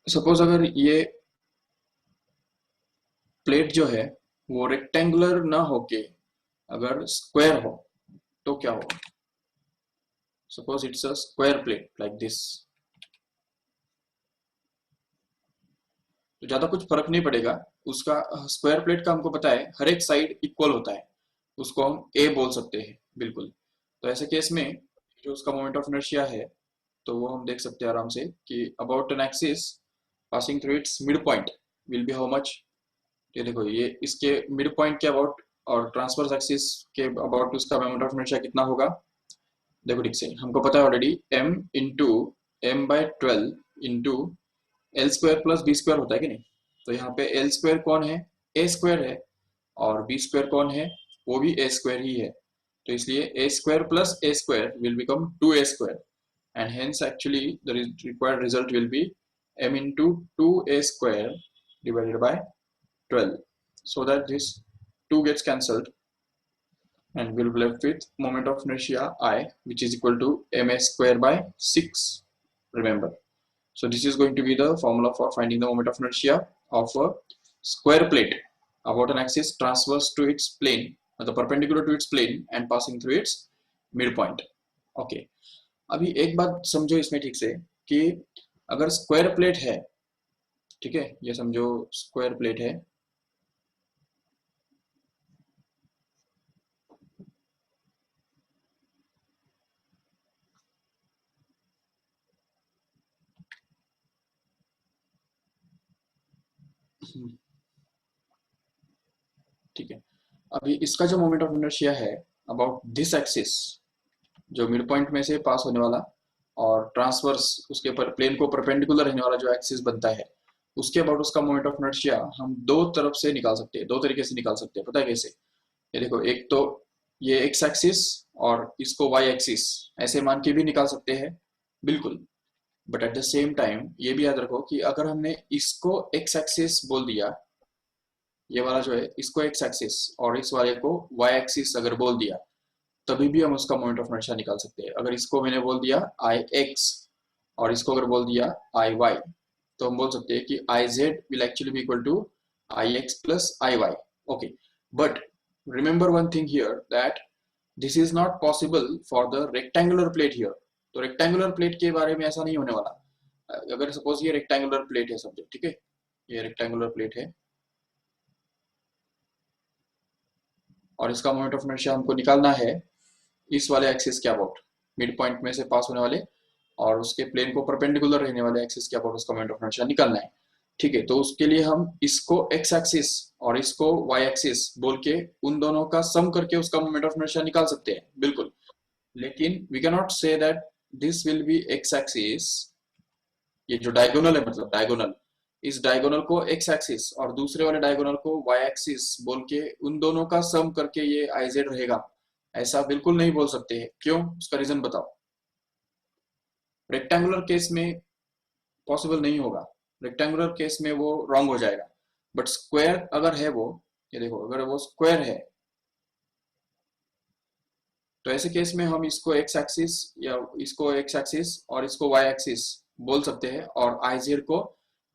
S1: सपोज अगर ये प्लेट जो है वो रेक्टेंगुलर ना होके अगर स्क्वायर हो तो क्या होगा? Suppose it's a square plate like this, तो ज्यादा कुछ फर्क नहीं पड़ेगा उसका। स्क्वायर प्लेट का हमको पता है हर एक साइड इक्वल होता है, उसको हम ए बोल सकते हैं बिल्कुल। तो ऐसे केस में जो उसका मोमेंट ऑफ इनर्शिया है तो वो हम देख सकते हैं आराम से कि about an axis passing through its mid point will be how much. ये देखो ये इसके मिड पॉइंट के अबाउट और ट्रांसवर्स एक्सिस के अबाउट उसका मोमेंट ऑफ इनर्शिया कितना होगा, देखो ठीक से हमको पता है already m into m by 12 into L square plus B square होता है कि नहीं। तो यहाँ पे एल स्क्वायर कौन है, ए स्क्वायर है, और बी स्क्वायर कौन है, वो भी ए स्क्वायर ही है। तो इसलिए a square plus a square will become 2a square, and hence actually the required result will be m into 2a square divided by 12, so that this 2 gets cancelled and we'll be left with moment of inertia I, which is equal to ma square by 6, remember। So this is going to be the formula for finding the moment of inertia of a square plate about an axis transverse to its plane, the perpendicular to its plane and passing through its midpoint। Okay, अभी एक बात समझो इसमें ठीक से कि अगर square plate है, ठीक है, ये समझो स्क्वायर प्लेट है, ठीक है। अभी इसका जो मोमेंट ऑफ इनर्शिया है अबाउट दिस एक्सिस, जो मिड पॉइंट में से पास होने वाला और ट्रांसवर्स उसके पर प्लेन को परपेंडिकुलर रहने वाला जो एक्सिस बनता है, उसके अबाउट उसका मोमेंट ऑफ इनर्शिया हम दो तरफ से निकाल सकते हैं, दो तरीके से निकाल सकते हैं। पता है कैसे? ये देखो, एक तो ये एक्स एक्सिस और इसको वाई एक्सिस ऐसे मान के भी निकाल सकते हैं बिल्कुल, but at the same time ये भी याद रखो कि अगर हमने इसको एक्स एक्सिस बोल दिया, ये वाला जो है इसको एक्स एक्सिस और इस वाले को वाई एक्सिस अगर बोल दिया, तभी भी हम उसका मोमेंट ऑफ इनर्शिया निकाल सकते हैं। अगर इसको मैंने बोल दिया आई एक्स और इसको अगर बोल दिया आई वाई, तो हम बोल सकते हैं कि I Z will actually be equal to I X plus I Y. Okay, but remember one thing here that this is not possible for the rectangular plate here. तो रेक्टेंगुलर प्लेट के बारे में ऐसा नहीं होने वाला. अगर सपोज ये रेक्टेंगुलर प्लेट है समझो, ठीक है, ये रेक्टेंगुलर प्लेट है और इसका मोमेंट ऑफ इनर्शिया हमको निकालना है इस वाले एक्सिस के अबाउट, मिड पॉइंट में से पास होने वाले और उसके प्लेन को परपेंडिकुलर रहने वाले एक्सिस के अबाउट उसका मोमेंट ऑफ इनर्शिया निकालना है. ठीक है, तो उसके लिए हम इसको एक्स एक्सिस और इसको वाई एक्सिस बोल के उन दोनों का सम करके उसका मोमेंट ऑफ इनर्शिया निकाल सकते हैं, बिल्कुल. लेकिन we can not say that this will be X axis, ये जो डायगोनल है मतलब डायगोनल, इस डायगोनल को एक्स एक्सिस और दूसरे वाले डायगोनल को वाई एक्सिस बोल के उन दोनों का सम करके ये आई जेड रहेगा, ऐसा बिल्कुल नहीं बोल सकते हैं. क्यों? उसका रीजन बताओ. रेक्टेंगुलर केस में पॉसिबल नहीं होगा, रेक्टेंगुलर केस में वो रॉन्ग हो जाएगा. बट स्क्वायर अगर है वो, ये देखो अगर वो स्क्वायर है तो ऐसे केस में हम इसको एक्स एक्सिस या इसको एक्स एक्सिस और इसको वाई एक्सिस बोल सकते हैं और आई जेड को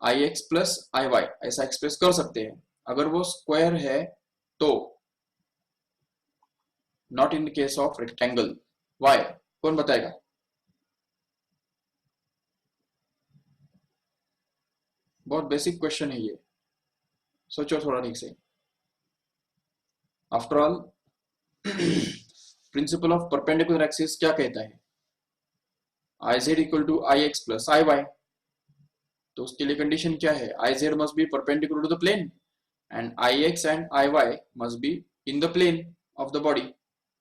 S1: I X plus I Y ऐसा एक्सप्रेस कर सकते हैं अगर वो स्क्वायर है तो. Not in the case of rectangle. Why? कौन बताएगा? बहुत बेसिक क्वेश्चन है ये, सोचो थोड़ा ठीक से. After all principle of perpendicular axis क्या कहता है? I Z equal to I X plus I Y. तो उसके लिए कंडीशन क्या है? I Z must be perpendicular to the plane and I X and I Y must be in the plane of the body.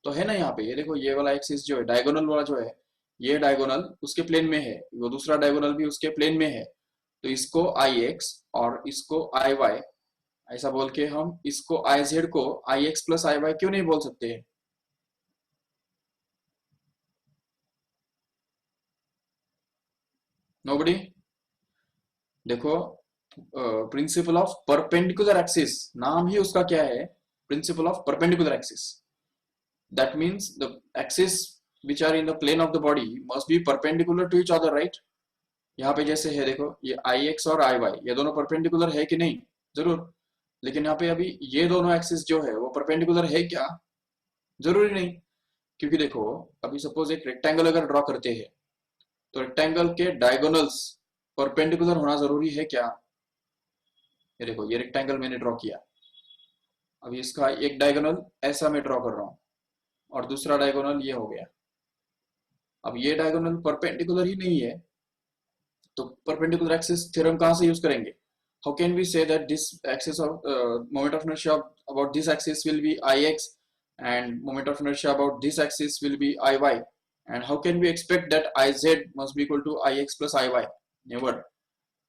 S1: तो है ना यहाँ पे, ये देखो ये वाला एक्सिस जो है डायगोनल वाला जो है, ये डायगोनल उसके प्लेन में है, वो दूसरा डायगोनल भी उसके प्लेन में है. तो इसको आई एक्स और इसको आई वाई ऐसा बोल के हम इसको आई जेड को I X plus I Y क्यों नहीं बोल सकते हैं? नोबडी? देखो प्रिंसिपल ऑफ परपेंडिकुलर एक्सिस, नाम ही उसका क्या है? Principle of perpendicular axis. That means the axis which are in the plane of the body must be perpendicular to each other, right? यहाँ पे जैसे है देखो ये आई एक्स और आई वाई, ये दोनों परपेंडिकुलर है कि नहीं? जरूर. लेकिन यहाँ पे अभी ये दोनों एक्सिस जो है वो परपेंडिकुलर है क्या? जरूरी नहीं. क्योंकि देखो अभी सपोज एक रेक्टेंगल अगर ड्रॉ करते हैं तो रेक्टेंगल के डायगोनल्स परपेंडिकुलर होना जरूरी है क्या? ये देखो ये रेक्टेंगल मैंने ड्रॉ किया, अभी इसका एक डायगोनल ऐसा मैं ड्रॉ कर रहा हूँ और दूसरा डायगोनल ये हो गया. अब ये डायगोनल परपेंडिकुलर ही नहीं है तो परपेंडिकुलर एक्सिस थ्योरम कहाँ से यूज करेंगे? How can we say that this axis of moment of inertia about this axis will be Ix and moment of inertia about this axis will be Iy, and how can we expect that Iz must be equal to Ix plus Iy? Never,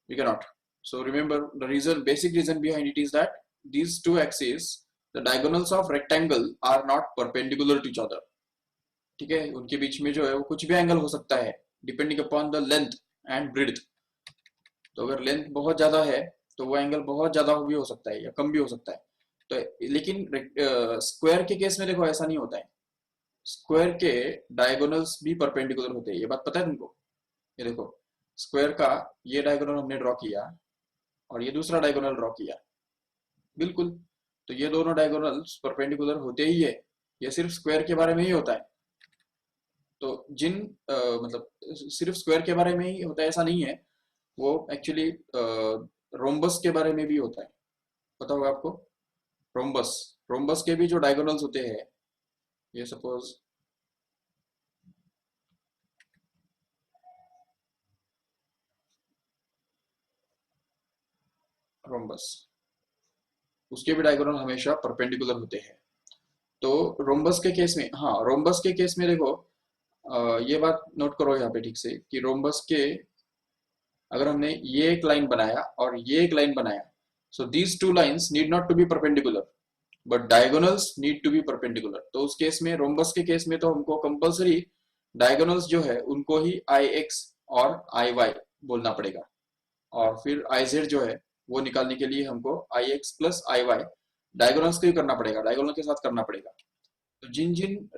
S1: we cannot. So remember the reason, basic reason behind it is that these two axes, the diagonals of rectangle are not perpendicular to each other. ठीक है, उनके बीच में जो है वो कुछ भी angle हो सकता है depending upon the length and breadth. तो अगर लेंथ बहुत ज्यादा है तो वो एंगल बहुत ज्यादा भी हो सकता है या कम भी हो सकता है. तो लेकिन स्क्वायर के केस में देखो ऐसा नहीं होता है. स्क्वायर के डायगोनल्स भी परपेंडिकुलर होते हैं, ये बात पता है तुमको? ये देखो स्क्वायर का ये डायगोनल हमने ड्रॉ किया और ये दूसरा डायगोनल ड्रॉ किया, बिल्कुल. तो ये दोनों डायगोनल्स परपेंडिकुलर होते ही है. ये सिर्फ स्क्वायर के बारे में ही होता है. तो जिन मतलब सिर्फ स्क्वायर के बारे में ही होता है ऐसा नहीं है, वो एक्चुअली रोम्बस के बारे में भी होता है. पता होगा आपको रोम्बस. रोम्बस के भी जो डायगोनल्स होते हैं, ये सपोज रोम्बस, उसके भी डायगोनल हमेशा परपेंडिकुलर होते हैं. तो रोम्बस के केस में, हाँ रोम्बस के केस में देखो ये बात नोट करो यहाँ पे ठीक से कि रोम्बस के अगर हमने ये एक लाइन बनाया और ये एक लाइन बनाया, so these two lines need not to be perpendicular but diagonals need to be perpendicular. तो उस केस में रोम्बस के केस में तो हमको कंपलसरी डायगोनल्स जो है उनको ही आई एक्स और आई वाई बोलना पड़ेगा और फिर आई जेड जो है वो निकालने के लिए हमको आई X plus I Y diagonals को ही करना पड़ेगा, डायगोनल के साथ करना पड़ेगा. तो जिन जिन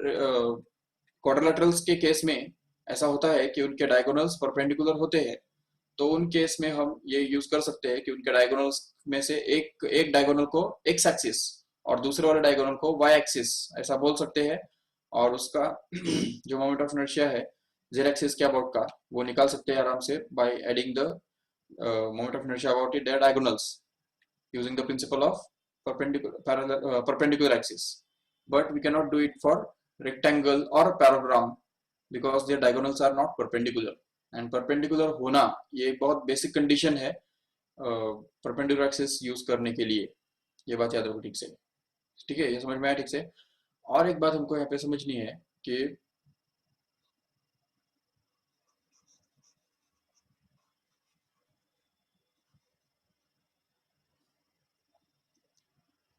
S1: क्वाड्रिलेटरल्स के केस में ऐसा होता है कि उनके डायगोनल्स परपेंडिकुलर होते हैं, तो उन केस में हम ये यूज कर सकते हैं कि उनके डायगोनल्स में से एक एक डायगोनल को एक्स एक्सिस और दूसरे वाले डायगोनल को वाई एक्सिस ऐसा बोल सकते हैं, और उसका जो मोमेंट ऑफ इनर्शिया है जेड एक्सिस के अबाउट का वो निकाल सकते हैं आराम से by adding the moment of inertia about it their diagonals using the principle of perpendicular axis. But we cannot do it for rectangle or parallelogram because their diagonals are not perpendicular. And perpendicular होना ये एक बहुत basic condition है perpendicular axis use करने के लिए। ये बात याद रखो ठीक से, ठीक है, ये समझ में आया ठीक से। और एक बात हमको यहाँ पे समझनी है कि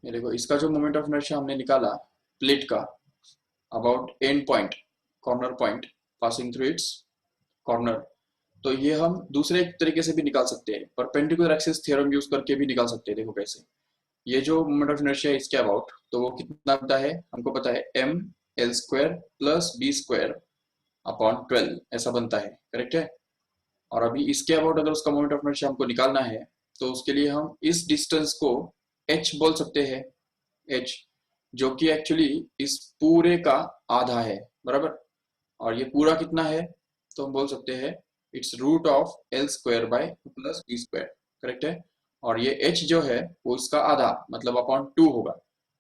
S1: ये देखो, इसका जो मोमेंट ऑफ इनर्शिया हमने निकाला प्लेट का about and point, corner point passing through it's corner, तो ये हम दूसरे तरीके से भी निकाल सकते हैं, परपेंडिकुलर एक्सिस थ्योरम यूज करके भी निकाल सकते हैं। देखो कैसे, ये जो मोमेंट ऑफ इनर्शिया है इसके अबाउट, तो वो कितना बनता है हमको पता है, M L square plus B square upon 12 ऐसा बनता है, करेक्ट है। और अभी इसके अबाउट अगर उसका मोमेंट ऑफ इनर्शिया हमको निकालना है तो उसके लिए हम इस डिस्टेंस को h बोल सकते हैं, h जो कि एक्चुअली इस पूरे का आधा है, बराबर। और ये पूरा कितना है, तो हम बोल सकते हैं it's root of L square by plus B square, correct है। और ये h जो है वो इसका आधा मतलब अपॉन 2 होगा,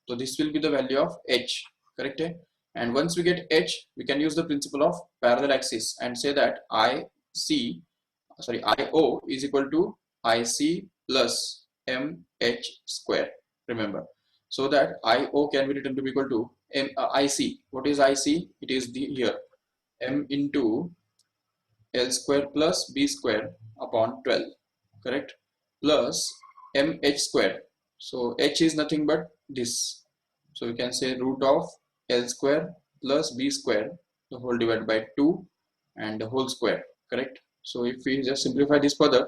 S1: तो this will be the value of h, correct है। And once we get h, we can use the principle of parallel axis and say that IO is equal to IC plus MH square. Remember, so that IO can be written to be equal to IC. What is IC? It is here M into L square plus B square upon 12, correct? Plus MH square. So H is nothing but this. So you can say root of L square plus B square the whole divided by 2 and the whole square, correct? So if we just simplify this further,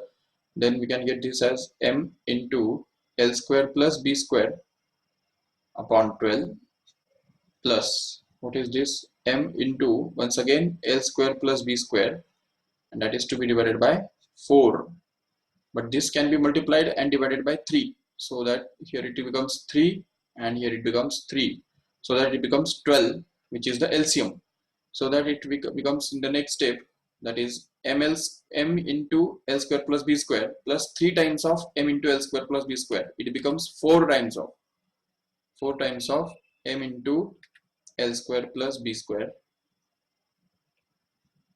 S1: then we can get this as M into L square plus B square upon 12 plus, what is this, M into once again L square plus B square, and that is to be divided by 4. But this can be multiplied and divided by 3, so that here it becomes 3 and here it becomes 3, so that it becomes 12, which is the LCM. So that it becomes in the next step, that is m into L square plus B square plus 3 times of M into L square plus B square. It becomes 4 times of M into L square plus B square,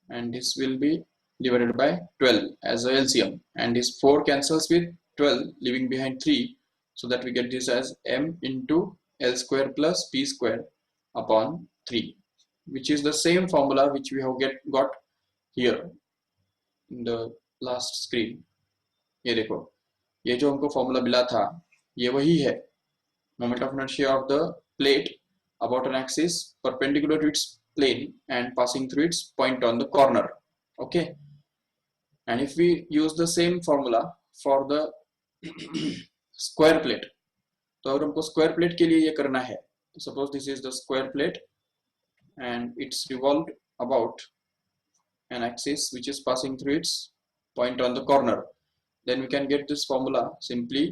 S1: and this will be divided by 12 as a LCM, and this 4 cancels with 12 leaving behind 3, so that we get this as M into L square plus B square upon 3, which is the same formula which we have got here in the last screen. ये देखो, ये जो हमको formula मिला था ये वही है, moment of inertia of the plate about an axis perpendicular to its plane and passing through its point on the corner, okay. And if we use the same formula for the square plate, तो अगर हमको square plate के लिए ये करना है, तो suppose this is the square plate and it's revolved about an axis which is passing through its point on the corner, then we can get this formula simply.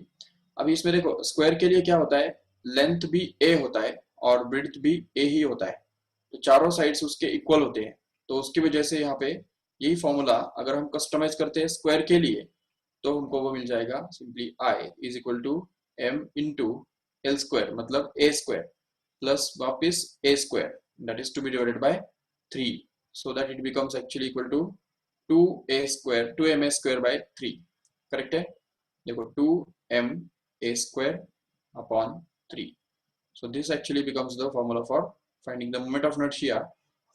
S1: अभी इसमें देखो स्क्वायर के लिए क्या होता है, लेंथ भी a होता है और ब्रेड्थ भी a ही होता है, तो चारों साइड्स उसके इक्वल होते हैं, तो उसकी वजह से यहाँ पे यही फॉर्मूला अगर हम कस्टमाइज करते हैं स्क्वायर के लिए, तो हमको वो मिल जाएगा simply I is equal to m into L square मतलब a स्क्वायर प्लस वापिस a square, that is to be divided by 3, so that it becomes actually equal to 2ma square by 3, correct है। देखो 2ma square upon 3, so this actually becomes the formula for finding the moment of inertia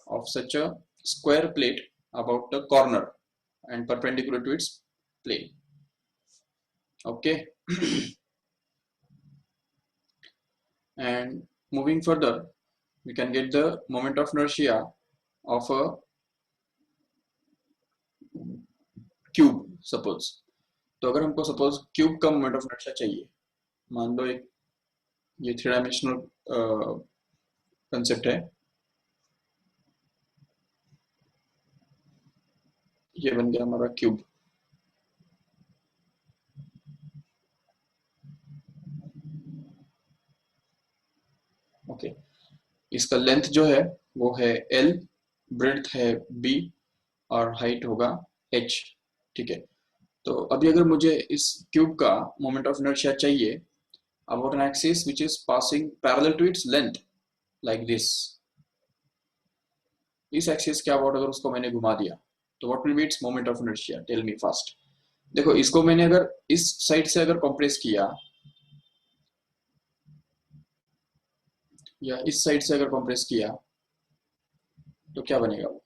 S1: of such a square plate about the corner and perpendicular to its plane, okay. And moving further, we can get the moment of inertia of a cube suppose. तो अगर हमको suppose cube का moment of inertia चाहिए, मान लो एक ये 3 dimensional concept है, ये बन गया हमारा क्यूब। ओके, इसका लेंथ जो है वो है L, ब्रेड्थ है B और हाइट होगा H। ठीक है, तो अभी अगर मुझे इस क्यूब का मोमेंट ऑफ इनर्शिया चाहिए about an axis which is passing parallel to its length like this, इस एक्सिस के अबाउट अगर उसको मैंने घुमा दिया तो what will be its moment of inertia, tell me fast. देखो, इसको मैंने अगर इस साइड से अगर कंप्रेस किया या इस साइड से अगर कंप्रेस किया तो क्या बनेगा वो।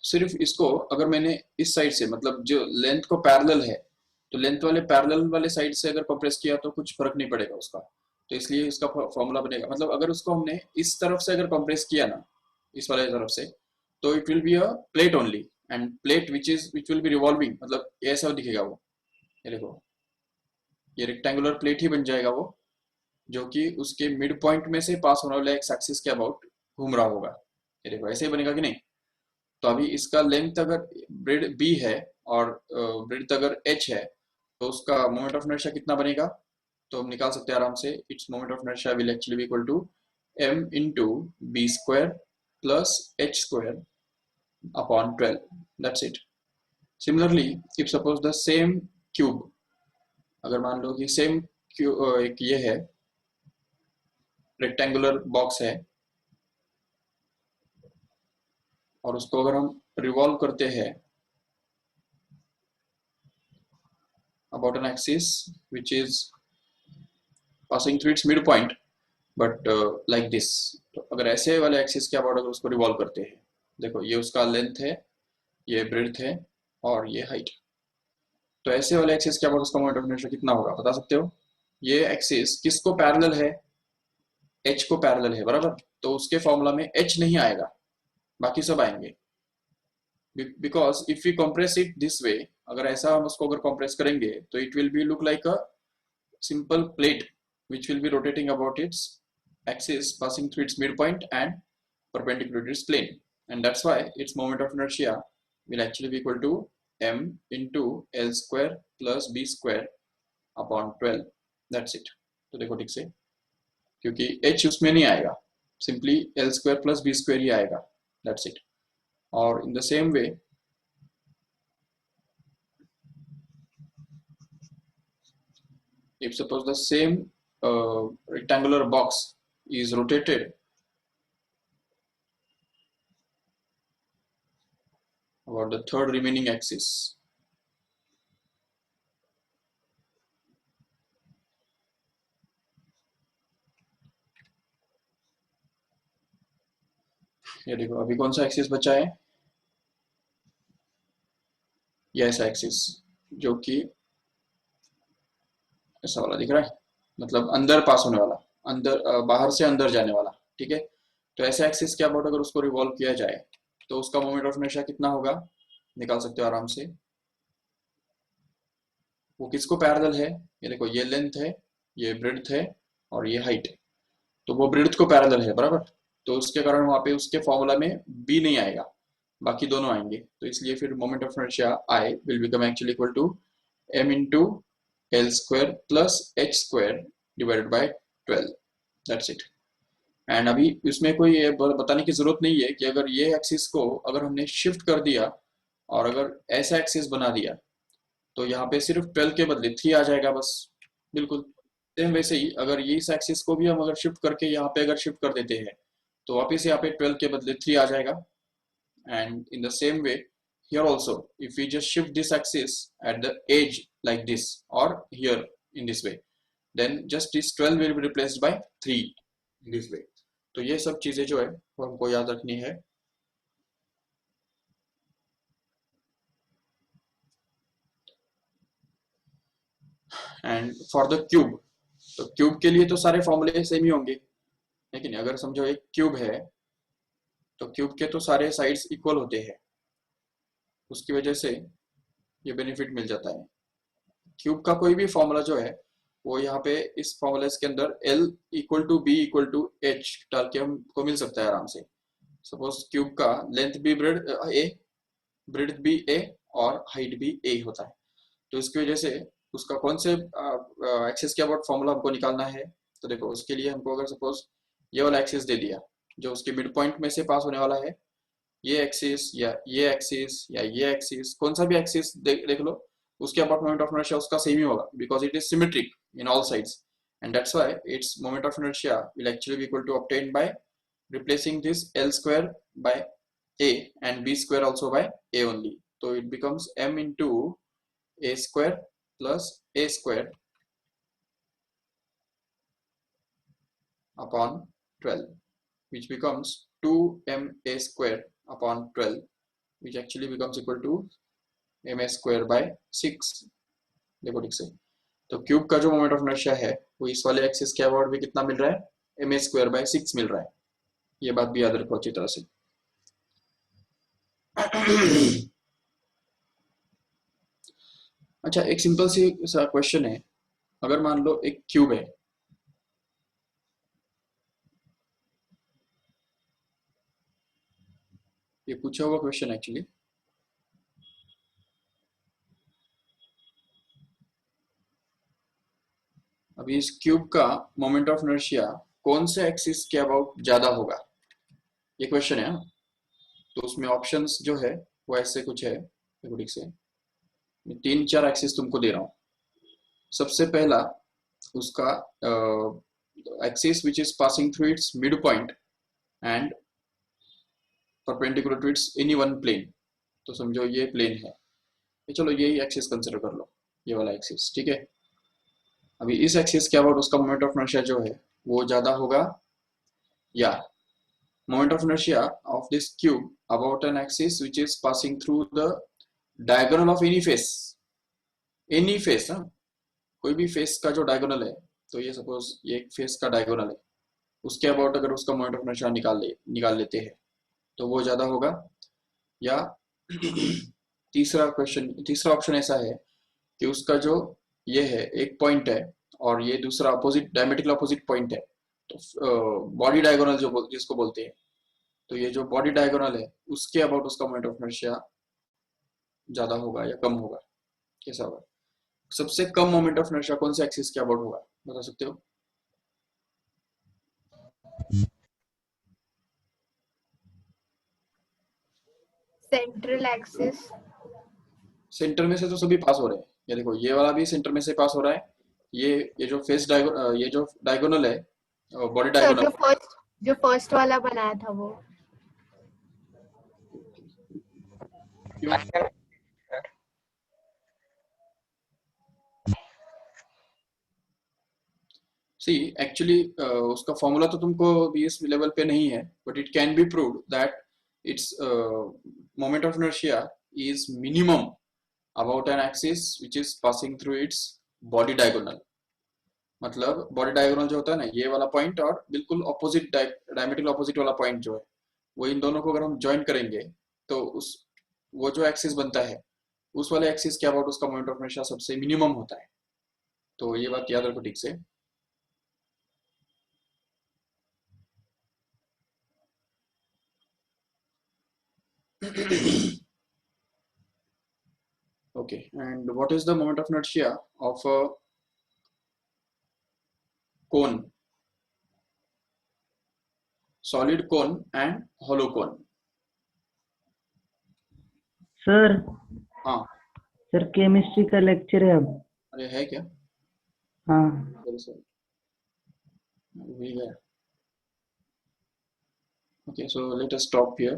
S1: सिर्फ इसको अगर मैंने इस साइड से, मतलब जो लेंथ को पैरेलल है, तो लेंथ वाले पैरेलल वाले साइड से अगर कंप्रेस किया तो कुछ फर्क नहीं पड़ेगा उसका। तो इसलिए इसका फॉर्मूला बनेगा, मतलब अगर उसको हमने इस तरफ से अगर कंप्रेस किया ना, इस वाले तरफ से, तो it will be a plate only, end plate which will be revolving, मतलब ऐसा दिखेगा वो। ये देखो, ये रेक्टेंगुलर प्लेट ही बन जाएगा वो, जो कि उसके मिड पॉइंट में से पास होने वाले एक्स एक्सिस के अबाउट घूम रहा होगा। ये देखो, ऐसे ही बनेगा कि नहीं। तो अभी इसका लेंथ अगर ब्रेड बी है और ब्रेड्थ अगर एच है, तो उसका मोमेंट ऑफ इनर्शिया कितना बनेगा, तो हम निकाल सकते हैं आराम से। Its moment of inertia will actually be equal to m into B square plus H square upon 12, that's it. Similarly, if suppose the same cube, अगर मान लो कि सेम एक ये है, रेक्टेंगुलर बॉक्स है, और उसको अगर हम रिवॉल्व करते हैं about an axis which is passing through its midpoint but like this, तो अगर ऐसे वाले एक्सिस के अबाउट अगर उसको रिवॉल्व करते हैं, देखो ये उसका लेंथ है, ये ब्रेड्थ है और ये हाइट, तो ऐसे वाले एक्सिस के अबाउट उसका मोमेंट ऑफ इनर्शिया कितना होगा बता सकते हो। ये एक्सिस किसको पैरेलल है, एच को पैरेलल है, बराबर। तो उसके फॉर्मूला में एच नहीं आएगा, बाकी सब आएंगे, because if we compress it this way, अगर ऐसा हम उसको अगर कंप्रेस करेंगे तो it will be look like a simple plate which will be rotating about its axis passing through its midpoint and perpendicular to its plane, and that's why its moment of inertia will actually be equal to m into l square plus b square upon 12, that's it। तो देखो ठीक से, क्योंकि h उसमें नहीं आएगा, simply l square plus b square ही आएगा, that's it। और in the same way, if suppose the same rectangular box is rotated about the third remaining axis, ये देखो अभी कौन सा एक्सिस बचा है, ये ऐसा एक्सिस जो कि ऐसा वाला दिख रहा है, मतलब अंदर पास होने वाला, अंदर बाहर से अंदर जाने वाला, ठीक है। तो ऐसे एक्सिस के अबाउट अगर उसको रिवॉल्व किया जाए तो उसका मोमेंट ऑफ इनर्शिया कितना होगा, निकाल सकते हो आराम से। वो किसको पैरेलल है, ये देखो, ये लेंथ है, ये ब्रेड्थ है और ये हाइट है, तो वो ब्रेड्थ को पैरेलल है, बराबर। तो उसके कारण वहां पे उसके फॉर्मूला में बी नहीं आएगा, बाकी दोनों आएंगे, तो इसलिए फिर moment of inertia I will become actually equal to m into L square plus H square divided by 12, that's it. And अभी इसमें कोई ये बताने की जरूरत नहीं है कि अगर ये एक्सिस को अगर हमने शिफ्ट कर दिया और अगर ऐसा एक्सिस बना दिया तो यहाँ पे सिर्फ 12 के बदले 3 आ जाएगा बस, बिल्कुल सेम वैसे ही अगर ये इस एक्सिस को भी हम अगर शिफ्ट करके यहाँ पे अगर शिफ्ट कर देते हैं तो वापस यहाँ पे 12 के बदले 3 आ जाएगा। and in the same way here also, if we just shift this axis at the edge like this or here in this way, then just this 12 will be replaced by 3 in this way। तो ये सब चीजें जो है वो हमको याद रखनी है। एंड फॉर द क्यूब, तो क्यूब के लिए तो सारे फॉर्मूले सेम ही होंगे, लेकिन अगर समझो एक क्यूब है तो क्यूब के तो सारे साइड्स इक्वल होते हैं, उसकी वजह से ये बेनिफिट मिल जाता है। क्यूब का कोई भी फॉर्मूला जो है वो यहाँ पे इस फॉर्मूला के अंदर L equal to B equal to H डाल के हमको मिल सकता है आराम से। सपोज क्यूब का लेंथ भी ब्रेड्थ भी ए और हाइट भी ए होता है, तो इसकी वजह से उसका कौन से एक्सिस के अबाउट फॉर्मूला हमको निकालना है। तो देखो उसके लिए हमको अगर सपोज ये वाला एक्सिस दे दिया जो उसके मिड पॉइंट में से पास होने वाला है, ये एक्सिस या ये एक्सिस या ये एक्सिस, कौन सा भी एक्सिस देख लो, उसके अबाउट मोमेंट ऑफ इनर्शिया उसका सेम ही होगा because it is symmetric in all sides, and that's why its moment of inertia will actually be equal to obtain by replacing this L square by A and B square also by A only. So it becomes M into A square plus A square upon 12, which becomes 2MA square upon 12, which actually becomes equal to MA square by 6. देखो ठीक से, तो cube का जो moment of inertia है वो इस वाले एक्सिस के अबाउट भी कितना मिल रहा है, MA square by 6 मिल रहा है। ये बात भी याद रखो अच्छी तरह से। अच्छा, एक सिंपल सी क्वेश्चन है, अगर मान लो एक क्यूब है, ये पूछा हुआ क्वेश्चन एक्चुअली, अभी इस क्यूब का मोमेंट ऑफ इनर्शिया कौन से एक्सिस के अबाउट ज्यादा होगा, ये क्वेश्चन है। तो उसमें ऑप्शंस जो है वो ऐसे कुछ है, देखो ठीक से, 3-4 एक्सिस तुमको दे रहा हूँ। सबसे पहला उसका axis which is passing through its mid point and perpendicular to its any one plane, तो समझो ये प्लेन है, ये चलो यही एक्सिस कंसिडर कर लो, ये वाला एक्सिस, ठीक है। अभी इस एक्सिस के अबाउट उसका मोमेंट ऑफ इनर्शिया जो है वो ज्यादा होगा, या moment of inertia of this cube about an axis which is passing through the diagonal of any face, हाँ, कोई भी फेस का जो डायगोनल है, तो ये सपोज ये एक फेस का डायगोनल है, उसके अबाउट अगर उसका मोमेंट ऑफ इनर्शिया निकाल लेते हैं तो वो ज्यादा होगा। या तीसरा ऑप्शन ऐसा है कि उसका जो ये है एक पॉइंट है और ये दूसरा अपोजिट डायमेट्रिकल अपोजिट पॉइंट है, तो बॉडी डायगोनल जो जिसको बोलते हैं, तो ये जो बॉडी डायगोनल है उसके अबाउट उसका मोमेंट ऑफ इनर्शिया ज्यादा होगा या कम होगा, कैसा होगा। सबसे कम मोमेंट ऑफ इनर्शिया कौन से एक्सिस के अबाउट होगा, बता सकते हो।
S2: Central axis.
S1: सेंटर में से तो सभी पास हो रहे हैं, ये देखो ये वाला भी सेंटर में से पास हो रहा है, ये जो ये जो डायगोनल है, बॉडी
S2: सर
S1: डायगोनल,
S2: जो फर्स्ट वाला बनाया था वो।
S1: क्यों। सी एक्चुअली उसका फॉर्मूला तो तुमको भी इस लेवल पे नहीं है, but it can be proved that its moment of inertia is minimum about an axis which is passing through its body diagonal. मतलब बॉडी डायगोनल जो होता है ना, ये वाला पॉइंट और बिल्कुल ऑपोजिट डायमेट्रिकल ऑपोजिट वाला पॉइंट जो है, वो इन दोनों को अगर हम ज्वाइन करेंगे तो उस वो जो एक्सिस बनता है उस वाले एक्सिस के अबाउट उसका मोमेंट ऑफ इनर्शिया सबसे मिनिमम होता है। तो ये बात याद रखो ठीक से। Okay, and what is the moment of inertia of a cone, solid cone and hollow cone?
S3: Sir
S1: हाँ,
S3: सर केमिस्ट्री का लेक्चर है अब।
S1: अरे है क्या,
S3: हाँ
S1: सॉरी भूल गया। Okay, so let us stop here.